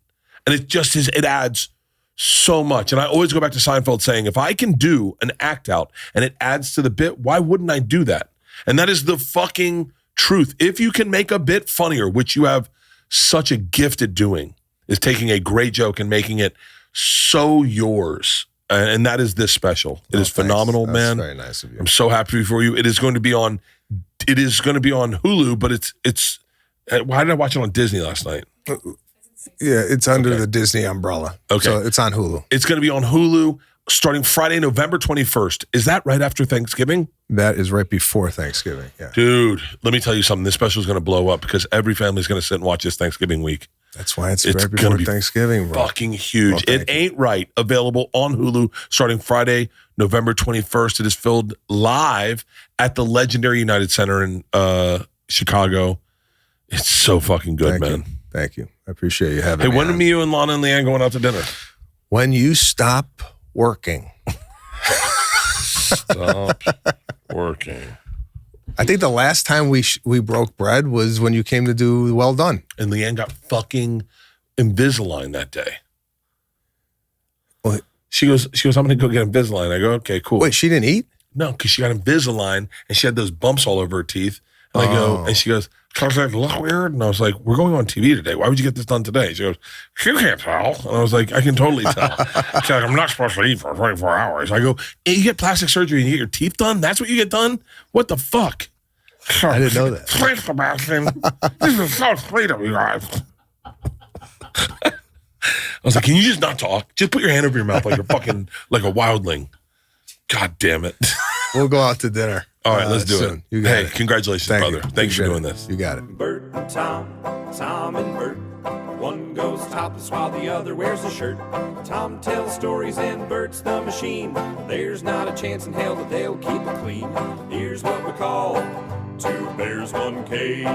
And it adds so much. And I always go back to Seinfeld saying, if I can do an act out and it adds to the bit, why wouldn't I do that? And that is the fucking truth. If you can make a bit funnier, which you have such a gift at doing, is taking a great joke and making it so yours. And that is this special. It is phenomenal, man. Very nice of you. I'm so happy for you. It is going to be on Hulu, but it's why did I watch it on Disney last night? Yeah, it's under the Disney umbrella. Okay. So it's on Hulu. It's going to be on Hulu starting Friday, November 21st. Is that right after Thanksgiving? That is right before Thanksgiving, yeah. Dude, let me tell you something. This special is going to blow up because every family is going to sit and watch this Thanksgiving week. That's why it's right before Thanksgiving, bro. Fucking huge. Well, It Ain't Right. Available on Hulu starting Friday, November 21st. It is filmed live at the legendary United Center in Chicago. It's so fucking good, man. Thank you. I appreciate you having me. Hey, when are you and Lana and Leanne going out to dinner? When you stop working. Stop working. I think the last time we broke bread was when you came to do Well Done. And Leanne got fucking Invisalign that day. What? She goes, I'm going to go get Invisalign. I go, okay, cool. Wait, she didn't eat? No, because she got Invisalign and she had those bumps all over her teeth. And I go, and she goes, does that look weird? And I was like, we're going on TV today. Why would you get this done today? She goes, you can't tell. And I was like, I can totally tell. She's like, I'm not supposed to eat for 24 hours. I go, hey, you get plastic surgery and you get your teeth done? That's what you get done? What the fuck? I didn't know that. Thanks, Sebastian. This is so sweet of you guys. I was like, can you just not talk? Just put your hand over your mouth like you're fucking like a wildling. God damn it. We'll go out to dinner. All right, let's do soon. it. You got it. Congratulations, Thank brother. you. Thanks for Appreciate doing it. this. You got it. Bert and Tom and Bert. One goes topless while the other wears a shirt. Tom tells stories and Bert's the machine. There's not a chance in hell that they'll keep it clean. Here's what we call Two Bears, One Cave.